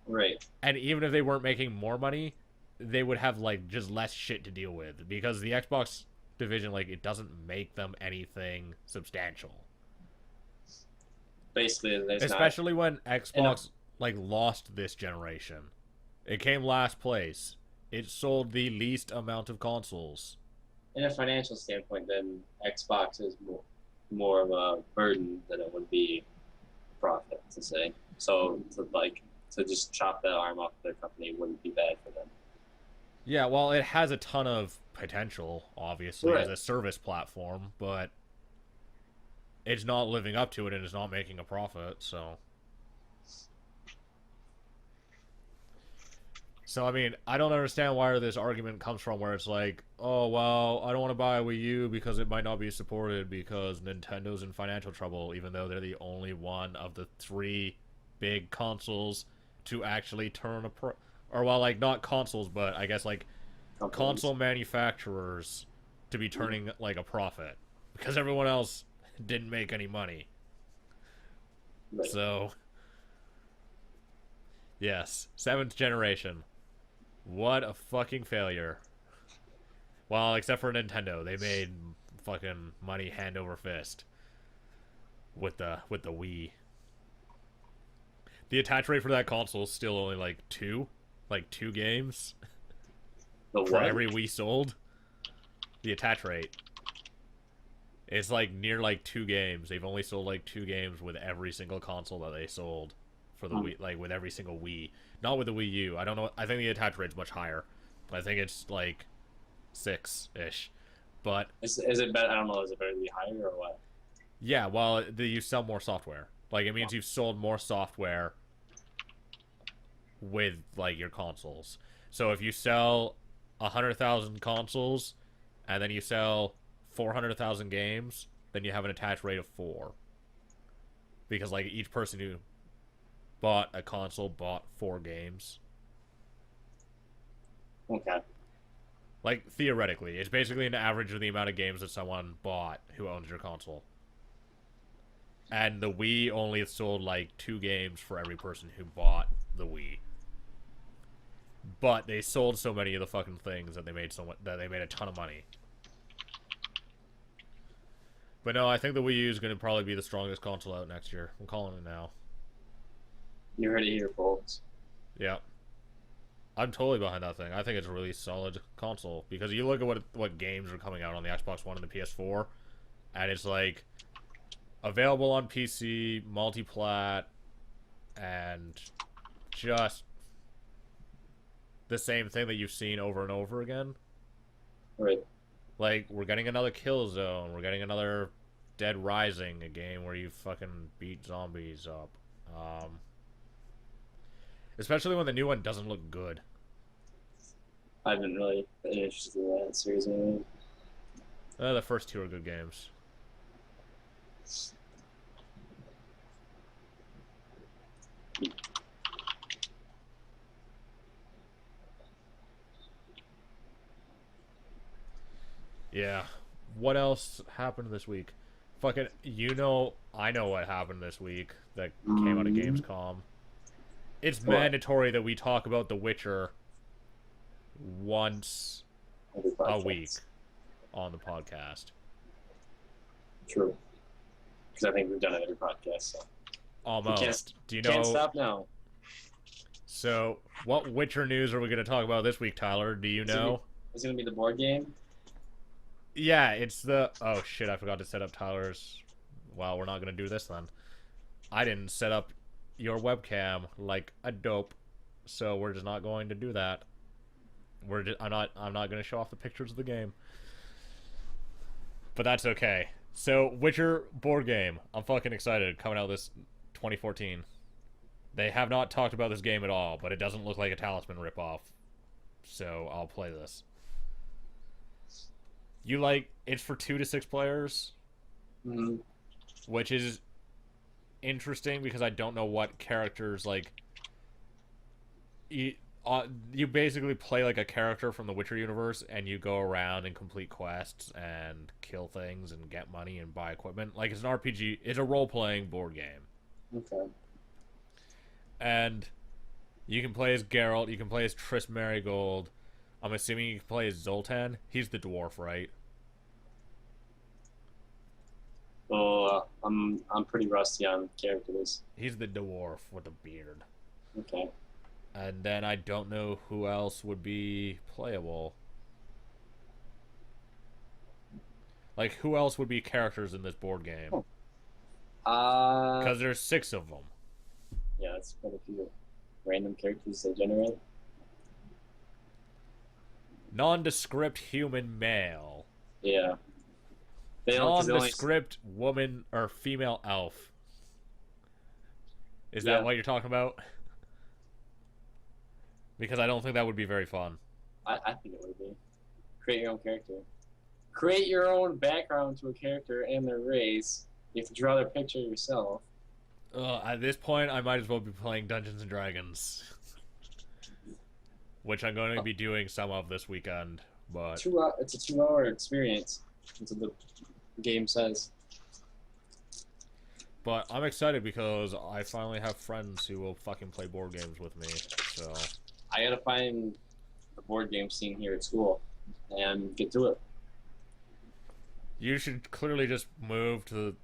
Right. and even if they weren't making more money, they would have like just less shit to deal with because the Xbox division, like, it doesn't make them anything substantial. Basically, especially when Xbox like lost this generation. It came last place. It sold the least amount of consoles. In a financial standpoint, then Xbox is more of a burden than it would be profit, to say. So to just chop that arm off their company wouldn't be bad for them. Yeah, well, it has a ton of potential, obviously, as a service platform, but it's not living up to it and it's not making a profit, so... So, I mean, I don't understand where this argument comes from where it's like, oh, well, I don't want to buy a Wii U because it might not be supported because Nintendo's in financial trouble, even though they're the only one of the 3 big consoles to actually turn a or, well, like, not consoles, but I guess, like, console manufacturers to be turning, like, a profit. Because everyone else didn't make any money. Right. So, yes, 7th generation. What a fucking failure. Well, except for Nintendo. They made fucking money hand over fist with the Wii. The attach rate for that console is still only like 2 games for every Wii sold. The attach rate. It's like near like 2 games. They've only sold like 2 games with every single console that they sold for the Wii, like with every single Wii. Not with the Wii U. I don't know. I think the attach rate's much higher. I think it's like 6-ish. But is it better? I don't know. Is it better to be higher or what? Yeah, well, you sell more software. Like, it means you've sold more software with like your consoles. So if you sell 100,000 consoles and then you sell 400,000 games, then you have an attach rate of 4. Because like each person who bought a console bought 4 games. Okay. Like, theoretically, it's basically an average of the amount of games that someone bought who owns your console. And the Wii only sold like 2 games for every person who bought the Wii. But they sold so many of the fucking things that they made a ton of money. But no, I think the Wii U is going to probably be the strongest console out next year. I'm calling it now. You heard it here, folks. Yeah. I'm totally behind that thing. I think it's a really solid console. Because you look at what games are coming out on the Xbox One and the PS4, and it's like available on PC, multi-plat, and just the same thing that you've seen over and over again. Right. Like, we're getting another Killzone. We're getting another Dead Rising, a game where you fucking beat zombies up. Especially when the new one doesn't look good. I haven't really been interested in that series anyway. The first 2 are good games. Yeah. What else happened this week? Fucking, I know what happened this week that came out of Gamescom. it's What? mandatory that we talk about The Witcher once Every a podcast. week on the podcast. True. Because I think we've done it every podcast. So. Almost. Do you Can't know? stop now. So, what Witcher news are we going to talk about this week, Tyler? Do you know? It's gonna be the board game. Yeah, it's the. Oh shit! I forgot to set up Tyler's. Well, we're not going to do this then. I didn't set up your webcam like a dope, so we're just not going to do that. I'm not going to show off the pictures of the game. But that's okay. So, Witcher board game. I'm fucking excited. Coming out this 2014. They have not talked about this game at all, but it doesn't look like a Talisman ripoff. So, I'll play this. It's for 2 to 6 players, Mm-hmm. which is interesting because I don't know what characters, you basically play like a character from the Witcher universe, and you go around and complete quests and kill things and get money and buy equipment. Like, it's an RPG. It's a role-playing board game. Okay. And you can play as Geralt. You can play as Triss Marigold. I'm assuming you can play as Zoltan. He's the dwarf, right? I'm pretty rusty on characters. He's the dwarf with the beard. Okay. And then I don't know who else would be playable. Like, who else would be characters in this board game? Because there's 6 of them. Yeah, that's quite a few random characters they generate. Nondescript human male. Yeah. They don't, 'cause they only- Nondescript woman or female elf. Is Yeah. that what you're talking about? Because I don't think that would be very fun. I think it would be. Create your own character. Create your own background to a character and their race. You have to draw their picture yourself. At this point, I might as well be playing Dungeons and Dragons. Which I'm going to be doing some of this weekend, but... It's a 2-hour experience. That's what the game says. But I'm excited because I finally have friends who will fucking play board games with me, so... I gotta find the board game scene here at school and get to it. You should clearly just move to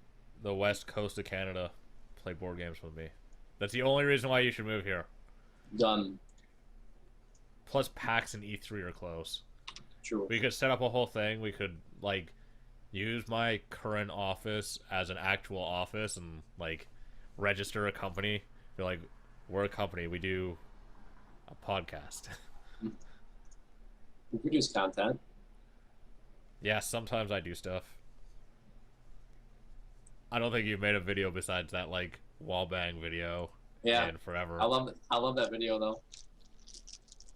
the west coast of Canada, play board games with me. That's the only reason why you should move here. Done. Plus, PAX and E3 are close. True. We could set up a whole thing. We could, like, use my current office as an actual office and, like, register a company. Be like, we're a company. We do a podcast. We produce content. Yeah, sometimes I do stuff. I don't think you've made a video besides that, like, wallbang video. Yeah. In forever. I love that video though.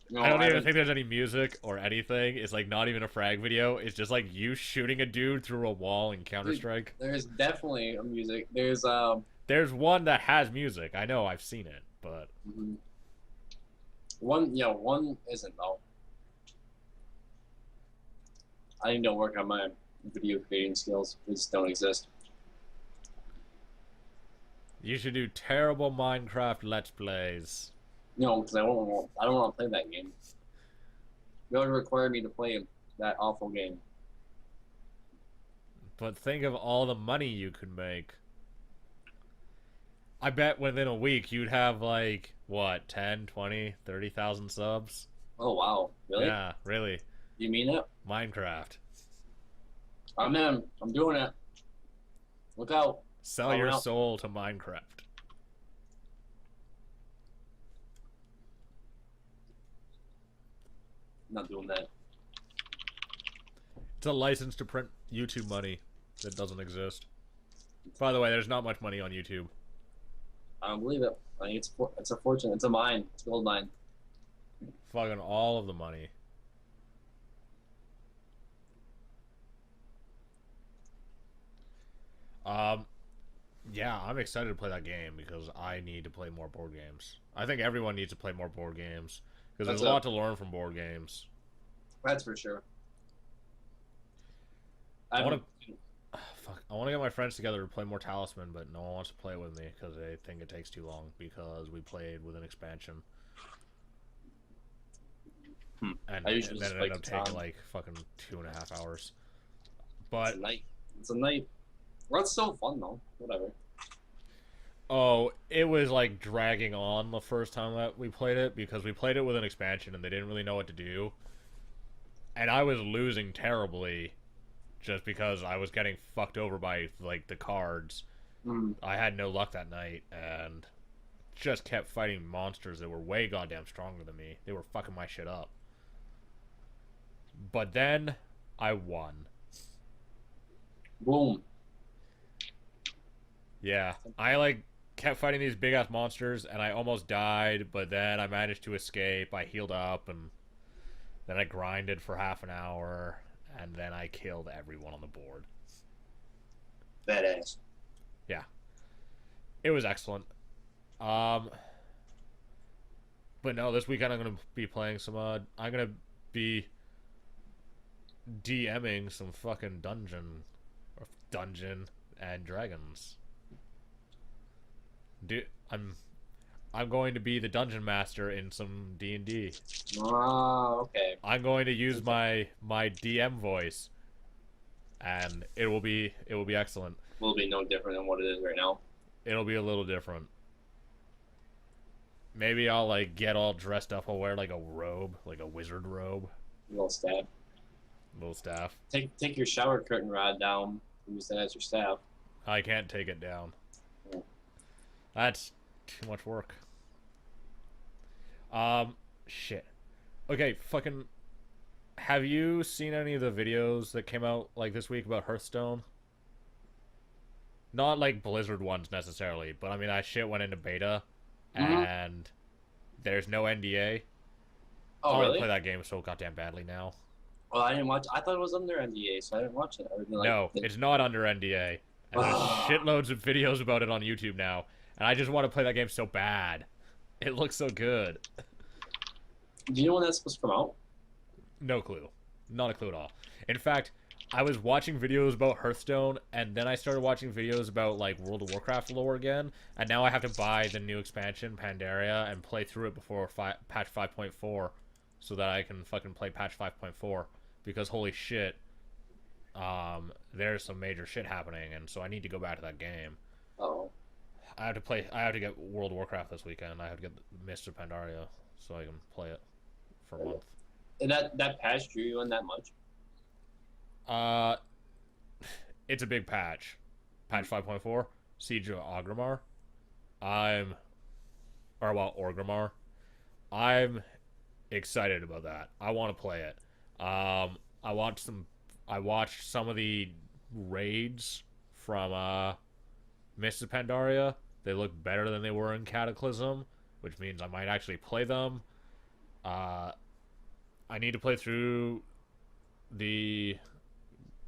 No, I don't even haven't- think there's any music or anything. It's like not even a frag video. It's just like you shooting a dude through a wall in Counter-Strike. There's definitely a music. There's There's one that has music. I know, I've seen it, but one isn't though. I need to work on my video creating skills. They just don't exist. you should do terrible Minecraft Let's Plays. No, because I don't want to play that game. You would require me to play that awful game. But think of all the money you could make. I bet within a week you'd have like, what, 10, 20, 30,000 subs? Oh wow, really? Yeah, really. You mean it? Minecraft. I'm in. I'm doing it. Look out. Sell Oh, your well. soul to Minecraft. I'm not doing that. It's a license to print YouTube money that doesn't exist. By the way, there's not much money on YouTube. I don't believe it. I think it's a fortune. It's a mine. It's a gold mine. Fucking all of the money. Yeah, I'm excited to play that game because I need to play more board games. I think everyone needs to play more board games because there's a lot to learn from board games. That's for sure. I want to. Fuck. I want to get my friends together to play more Talisman, but no one wants to play with me because they think it takes too long because we played with an expansion. And I usually then just it play ended up taking Catan. like fucking 2.5 hours. It's But a night. It's a night. Well, it's still fun though. Whatever. oh, it was like dragging on the first time that we played it because we played it with an expansion and they didn't really know what to do. And I was losing terribly just because I was getting fucked over by like the cards. I had no luck that night and just kept fighting monsters that were way goddamn stronger than me. They were fucking my shit up. But then I won. Boom. Yeah, I like kept fighting these big ass monsters and I almost died, but then I managed to escape. I healed up and then I grinded for half an hour and then I killed everyone on the board. Badass. Yeah. It was excellent. But no, this weekend I'm gonna be playing some I'm gonna be DMing some fucking dungeon and dragons. I'm going to be the dungeon master in some D&D. Ah, okay. I'm going to use my DM voice, and it will be excellent. Will be no different than what it is right now. It'll be a little different. Maybe I'll like get all dressed up. I'll wear like a robe, like a wizard robe. Little staff. Little staff. Take your shower curtain rod down and use that as your staff. I can't take it down. Yeah. That's too much work. Shit. Okay, fucking. Have you seen any of the videos that came out like this week about Hearthstone? Not like Blizzard ones necessarily, but I mean that shit went into beta, and there's no NDA. Oh, I want to really? play that game so goddamn badly now. Well, I didn't watch. I thought it was under NDA, so I didn't watch it. I really No, it's not under NDA. And there's shitloads of videos about it on YouTube now, and I just want to play that game so bad. It looks so good. Do you know when that's supposed to come out? No clue. Not a clue at all. In fact, I was watching videos about Hearthstone, and then I started watching videos about like World of Warcraft lore again, and now I have to buy the new expansion, Pandaria, and play through it before patch 5.4, so that I can fucking play patch 5.4, because holy shit, there's some major shit happening, and so I need to go back to that game. Oh. I have to get World of Warcraft this weekend. I have to get Mist of Pandaria, so I can play it for a month. And that patch drew you in that much? It's a big patch. Patch 5.4, Siege of Orgrimmar. Orgrimmar. I'm excited about that. I want to play it. I watched some of the raids from Mist of Pandaria. They look better than they were in Cataclysm, which means I might actually play them. I need to play through the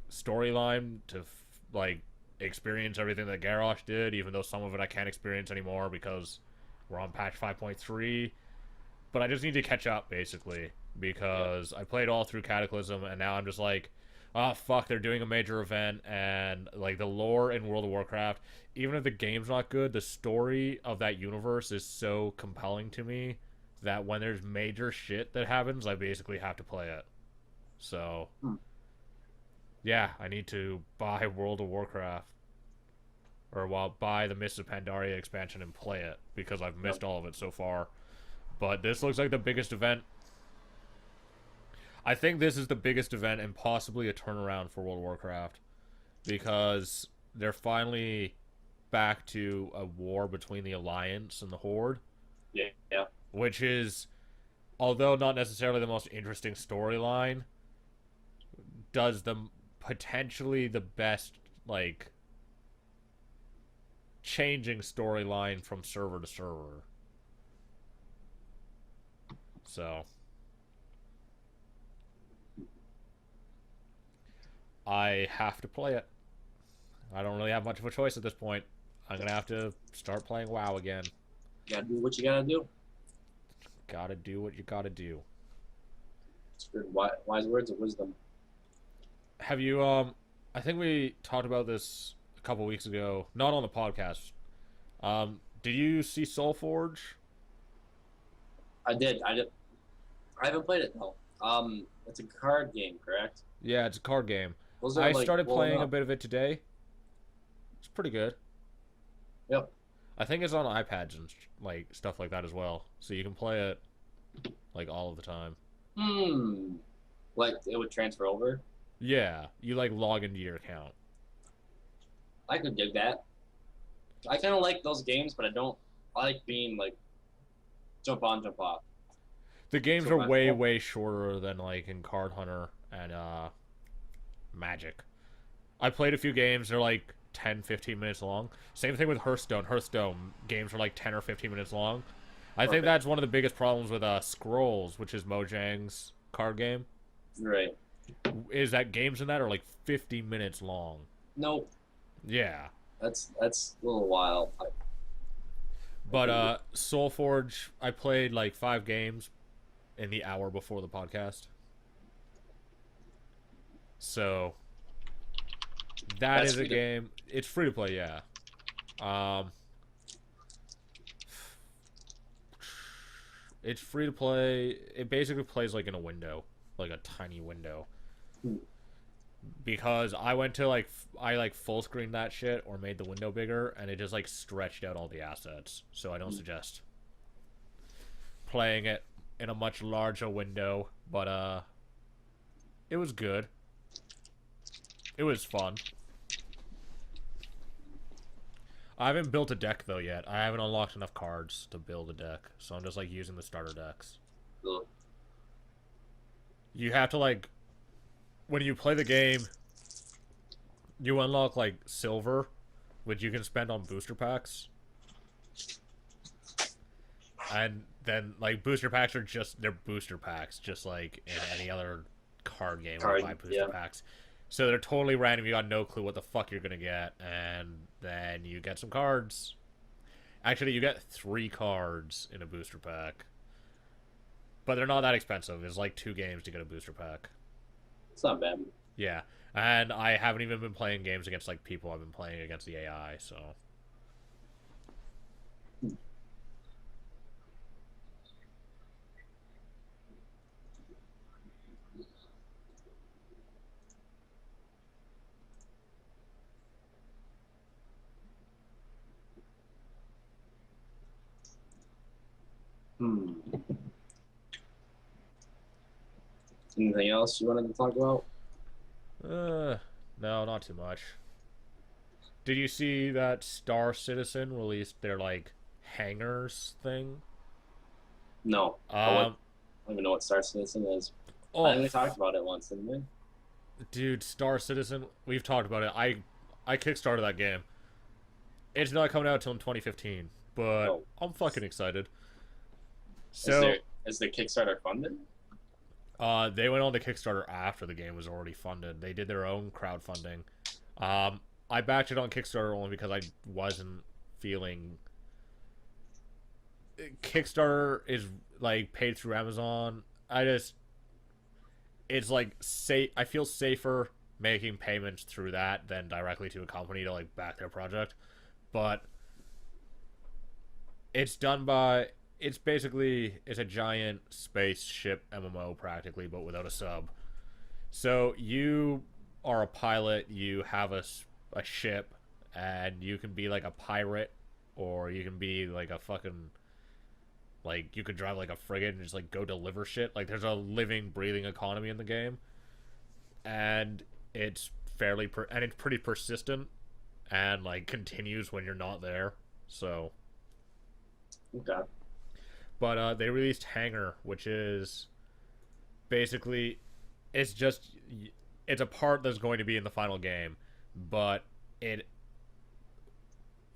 storyline to like experience everything that Garrosh did, even though some of it I can't experience anymore because we're on patch 5.3. But I just need to catch up basically because I played all through Cataclysm and now I'm just like, oh fuck, they're doing a major event, and like the lore in World of Warcraft, even if the game's not good, the story of that universe is so compelling to me that when there's major shit that happens, I basically have to play it. So yeah, I need to buy World of Warcraft, or buy the Mist of Pandaria expansion and play it because I've missed all of it so far. But this looks like the biggest event. I think this is the biggest event and possibly a turnaround for World of Warcraft because they're finally back to a war between the Alliance and the Horde. Yeah. Which is, although not necessarily the most interesting storyline, does the potentially the best like changing storyline from server to server. So I have to play it. I don't really have much of a choice at this point. I'm gonna have to start playing WoW again. You gotta do what you gotta do. Gotta do what you gotta do. It's good. Wise words of wisdom. Have you I think we talked about this a couple weeks ago, not on the podcast. Did you see Soulforge? I did. I did. I haven't played it though. It's a card game, correct? Yeah, it's a card game. Those are I like started blowing playing a up. bit of it today. It's pretty good. Yep. I think it's on iPads and like stuff like that as well, so you can play it like all of the time. Hmm. Like it would transfer over. Yeah, you like log into your account. I could dig that. I kind of like those games, but I don't like being like jump on, jump off. The games So are I- way way shorter than like in Card Hunter and Magic. I played a few games, they're like 10, 15 minutes long. Same thing with Hearthstone. Hearthstone games are like 10 or 15 minutes long. I think Perfect. that's one of the biggest problems with Scrolls, which is Mojang's card game, Right. is that games in that are like 50 minutes long. Nope. Yeah. That's a little wild. But Soulforge, I played like 5 games in the hour before the podcast. So that That's is a free to- game. It's free to play, yeah. It's free to play. It basically plays like in a window, like a tiny window. Hmm. Because I went to I like full screen that shit or made the window bigger, and it just like stretched out all the assets. So I don't suggest playing it in a much larger window. But it was good. It was fun. I haven't built a deck though yet. I haven't unlocked enough cards to build a deck, so I'm just like using the starter decks. Ugh. You have to like when you play the game, you unlock like silver, which you can spend on booster packs. And then like booster packs are just they're booster packs, just like in any other card game where you buy booster Yeah. packs. So they're totally random. You got no clue what the fuck you're gonna get, and then you get some cards. Actually, you get 3 cards in a booster pack, but they're not that expensive. It's like 2 games to get a booster pack. It's not bad. Yeah, and I haven't even been playing games against like people. I've been playing against the AI. So Hmm. Anything else you wanted to talk about? no, not too much. Did you see that Star Citizen released their like hangers thing? No. I don't even know what Star Citizen is. I think we talked about it once, didn't we? Dude, Star Citizen, we've talked about it. I kickstarted that game. It's not coming out until in 2015, but Oh. I'm fucking excited. So, Is the Kickstarter funded? they went on the Kickstarter after the game was already funded. They did their own crowdfunding. I backed it on Kickstarter only because I wasn't feeling. Kickstarter is like paid through Amazon. It's like I feel safer making payments through that than directly to a company to like back their project. But it's done by it's a giant spaceship MMO practically, but without a sub. So you are a pilot, you have a ship, and you can be like a pirate, or you can be like a fucking like you could drive like a frigate and just like go deliver shit. Like there's a living, breathing economy in the game, and it's and it's pretty persistent, and like continues when you're not there. So, Okay. but they released Hangar, which is basically it's a part that's going to be in the final game, but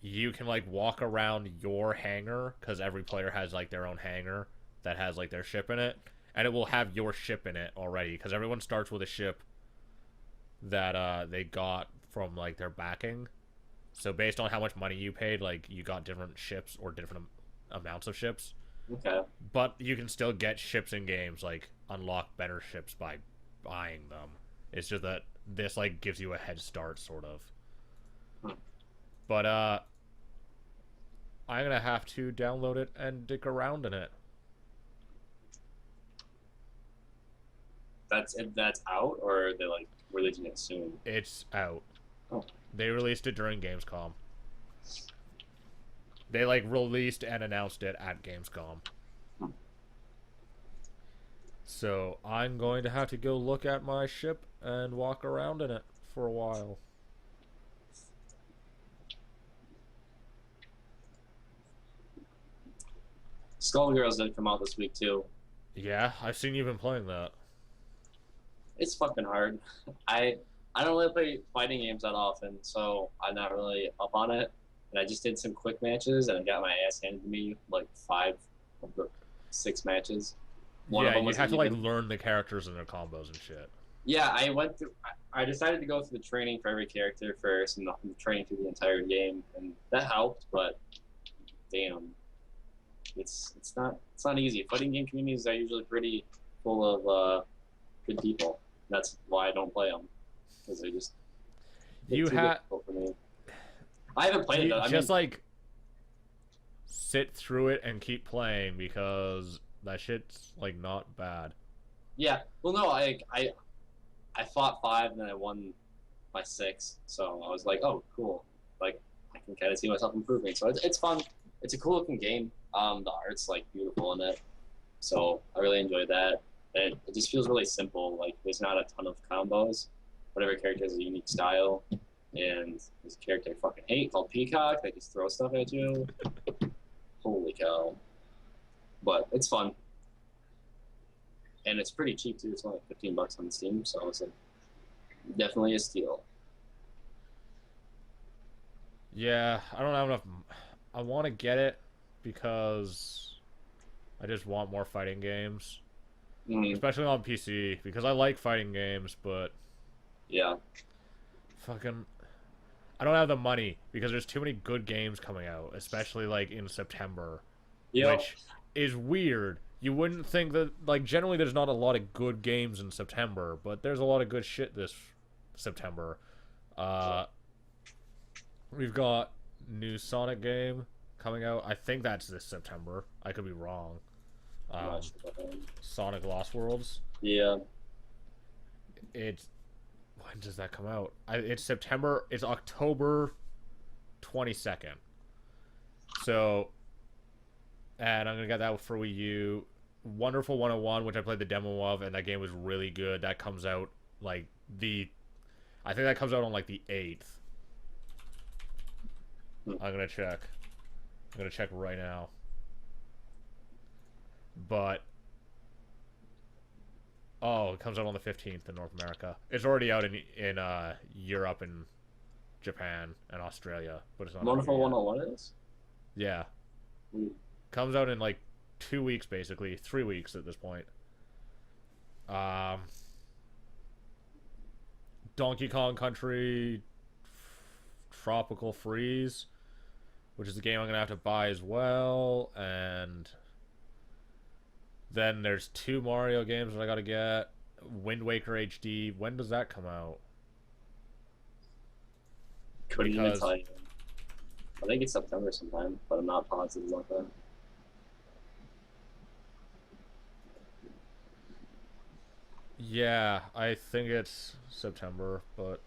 you can like walk around your hangar because every player has like their own hangar that has like their ship in it, and it will have your ship in it already because everyone starts with a ship that they got from like their backing. So based on how much money you paid, like you got different ships or different amounts of ships. Okay. But you can still get ships in games, like unlock better ships by buying them. It's just that this like gives you a head start, sort of. Hmm. But I'm gonna have to download it and dick around in it. That's out, or are they like releasing it soon? It's out. Oh. They released it during Gamescom. They like released and announced it at Gamescom. Hmm. So I'm going to have to go look at my ship and walk around in it for a while. Skullgirls did come out this week too. Yeah, I've seen you've been playing that. It's fucking hard. I don't really play fighting games that often, so I'm not really up on it. And I just did some quick matches, and I got my ass handed to me like 5 of the 6 matches. One of Yeah, them you was have to like even. learn the characters and their combos and shit. Yeah, I went through. I decided to go through the training for every character first, and the training through the entire game, and that helped. But damn, it's not easy. Fighting game communities are usually pretty full of good people. That's why I don't play them, because they just get You too have difficult for me. I haven't played it you though. I just mean, like sit through it and keep playing because that shit's like not bad. yeah. Well, no, I fought 5 and then I won by 6, so I was like, oh, cool. Like I can kind of see myself improving. So it's fun. It's a cool looking game. The art's like beautiful in it, so I really enjoyed that. And it just feels really simple. Like there's not a ton of combos, but every character has a unique style. And there's a character I fucking hate called Peacock. They just throw stuff at you. Holy cow! But it's fun, and it's pretty cheap too. It's only like $15 on Steam, so it's like definitely a steal. Yeah, I don't have enough. I want to get it because I just want more fighting games, Mm, especially on PC because I like fighting games, but yeah. fucking I don't have the money because there's too many good games coming out, especially like in September, Yep. which is weird. You wouldn't think that like generally there's not a lot of good games in September, but there's a lot of good shit this September. Uh we've got new Sonic game coming out. I think that's this September. I could be wrong. I'm Um not sure about that. Sonic Lost Worlds. Yeah. It's when does that come out? It's September. It's October 22nd. So, and I'm gonna get that for Wii U. Wonderful 101, which I played the demo of, and that game was really good. That comes out like I think that comes out on like the 8th. I'm gonna check. I'm gonna check right now. But oh, it comes out on the 15th in North America. It's already out in Europe and Japan and Australia, but it's not out Wonderful here yet. 101 is? Yeah, Mm. comes out in like 2 weeks, basically 3 weeks at this point. Um, Donkey Kong Country Tropical Freeze, which is the game I'm gonna have to buy as well, and then there's 2 Mario games that I gotta get. Wind Waker HD. When does that come out? Couldn't even Because tell you. I think it's September sometime, but I'm not positive about that. yeah, I think it's September, but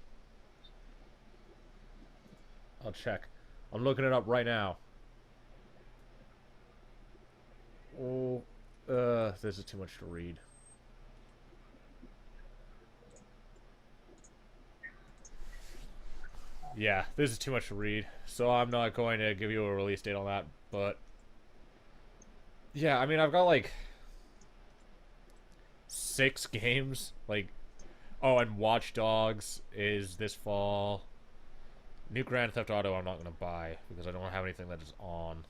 I'll check. I'm looking it up right now. Oh, this is too much to read. Yeah, this is too much to read, so I'm not going to give you a release date on that. But yeah, I mean, I've got like 6 games. Like, oh, and Watch Dogs is this fall. New Grand Theft Auto, I'm not gonna buy because I don't have anything that is on.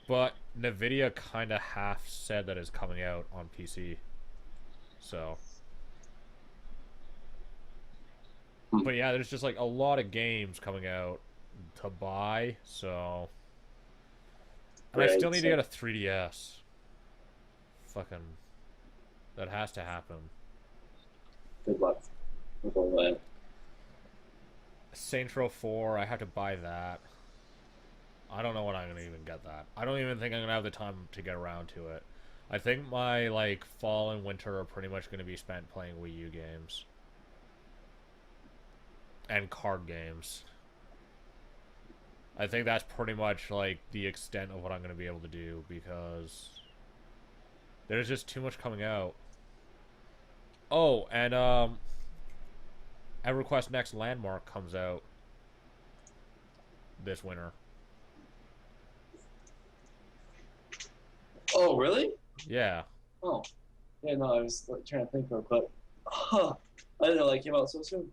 But Nvidia kind of half said that it's coming out on PC. So, but yeah, there's just like a lot of games coming out to buy. So, and I Right, still need to so- get a 3DS. Fucking, that has to happen. Good luck with all that. Saints Row 4, I have to buy that. I don't know when I'm gonna even get that. I don't even think I'm gonna have the time to get around to it. I think my like fall and winter are pretty much gonna be spent playing Wii U games and card games. I think that's pretty much like the extent of what I'm gonna be able to do because there's just too much coming out. Oh, and EverQuest Next Landmark comes out this winter. Oh, really? Yeah. Oh. Yeah, no, I was like, trying to think real quick. Huh. I didn't know that came out so soon.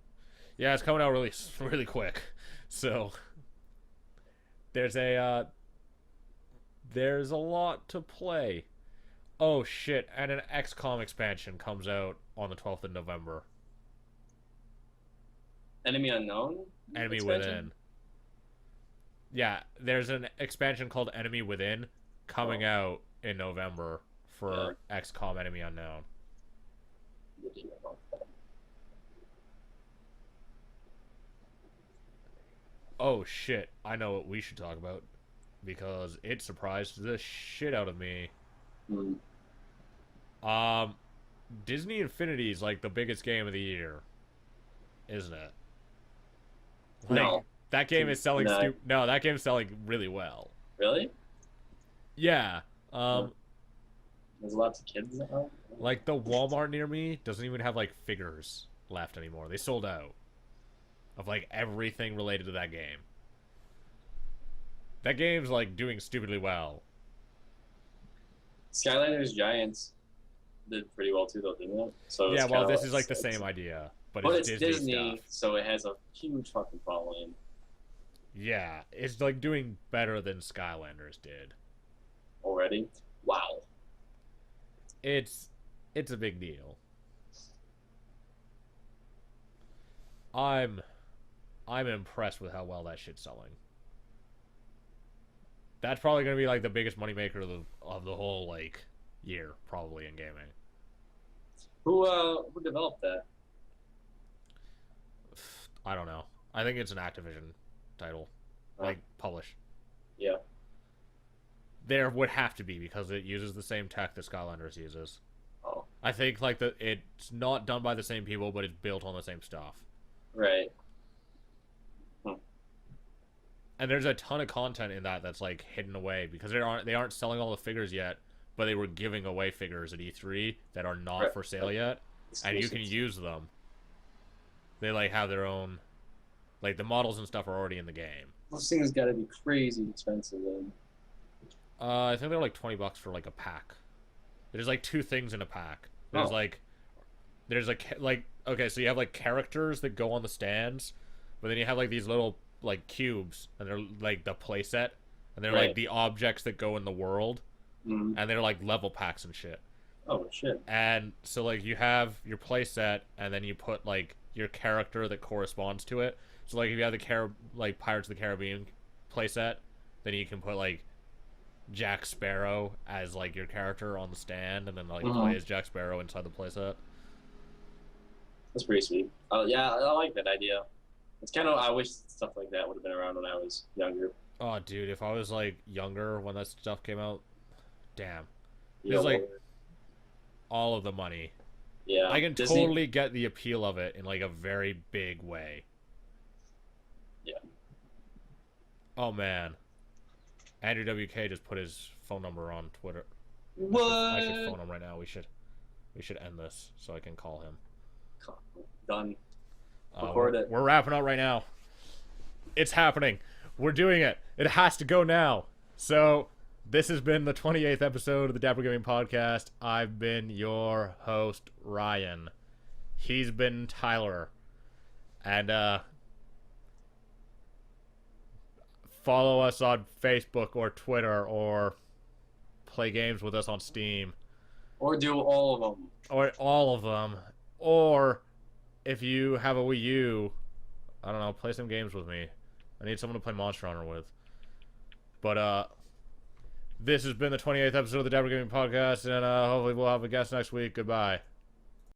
Yeah, it's coming out really quick. So there's a lot to play. Oh shit, and an XCOM expansion comes out on the 12th of November. Enemy Unknown? Enemy expansion? Within. Yeah, there's an expansion called Enemy Within coming out in November for XCOM Enemy Unknown. Oh shit, I know what we should talk about because it surprised the shit out of me. Disney Infinity is like the biggest game of the year, isn't it? Like, No. That game is selling No. No, that game's selling really well. Really? Yeah. There's lots of kids now? Like the Walmart near me doesn't even have like figures left anymore. They sold out of like everything related to that game. That game's like doing stupidly well. Skylanders Giants did pretty well too, though, didn't it? So Yeah, it's well, kinda this is like the same idea, but But it's it's Disney Disney, stuff. so it has a huge fucking following. Yeah, it's like doing better than Skylanders did. Already? Wow. It's a big deal. I'm impressed with how well that shit's selling. That's probably gonna be like the biggest moneymaker of the whole like year, probably in gaming. Who developed that? I don't know. I think it's an Activision title, like published. Yeah. There would have to be because it uses the same tech that Skylanders uses. Oh. I think like it's not done by the same people, but it's built on the same stuff. Right. And there's a ton of content in that that's like hidden away because they aren't selling all the figures yet, but they were giving away figures at E3 that are not for sale yet, and you can use them. They like have their own, like the models and stuff are already in the game. Those things got to be crazy expensive then. I think they're like $20 for like a pack. There's like 2 things in a pack. There's like okay, so you have like characters that go on the stands, but then you have like these little like cubes, and they're like the playset, and they're like the objects that go in the world, and they're like level packs and shit. Oh shit! And so like you have your playset, and then you put like your character that corresponds to it. So like if you have the Pirates of the Caribbean playset, then you can put like Jack Sparrow as like your character on the stand, and then like play as Jack Sparrow inside the playset. That's pretty sweet. Yeah, I like that idea. It's kind of, I wish stuff like that would have been around when I was younger. Oh, dude, if I was like younger when that stuff came out, damn. You There's know, like all of the money. Yeah, I can Disney, totally get the appeal of it in like a very big way. Yeah. Oh man, Andrew WK just put his phone number on Twitter. What? I should phone him right now. We should end this so I can call him. Done. Record it. We're wrapping up right now. It's happening. We're doing it. It has to go now. So this has been the 28th episode of the Dapper Gaming Podcast. I've been your host, Ryan. He's been Tyler. And follow us on Facebook or Twitter, or play games with us on Steam. Or do all of them. Or all of them. Or if you have a Wii U, I don't know, play some games with me. I need someone to play Monster Hunter with. But this has been the 28th episode of the Dapper Gaming Podcast, and hopefully we'll have a guest next week. Goodbye.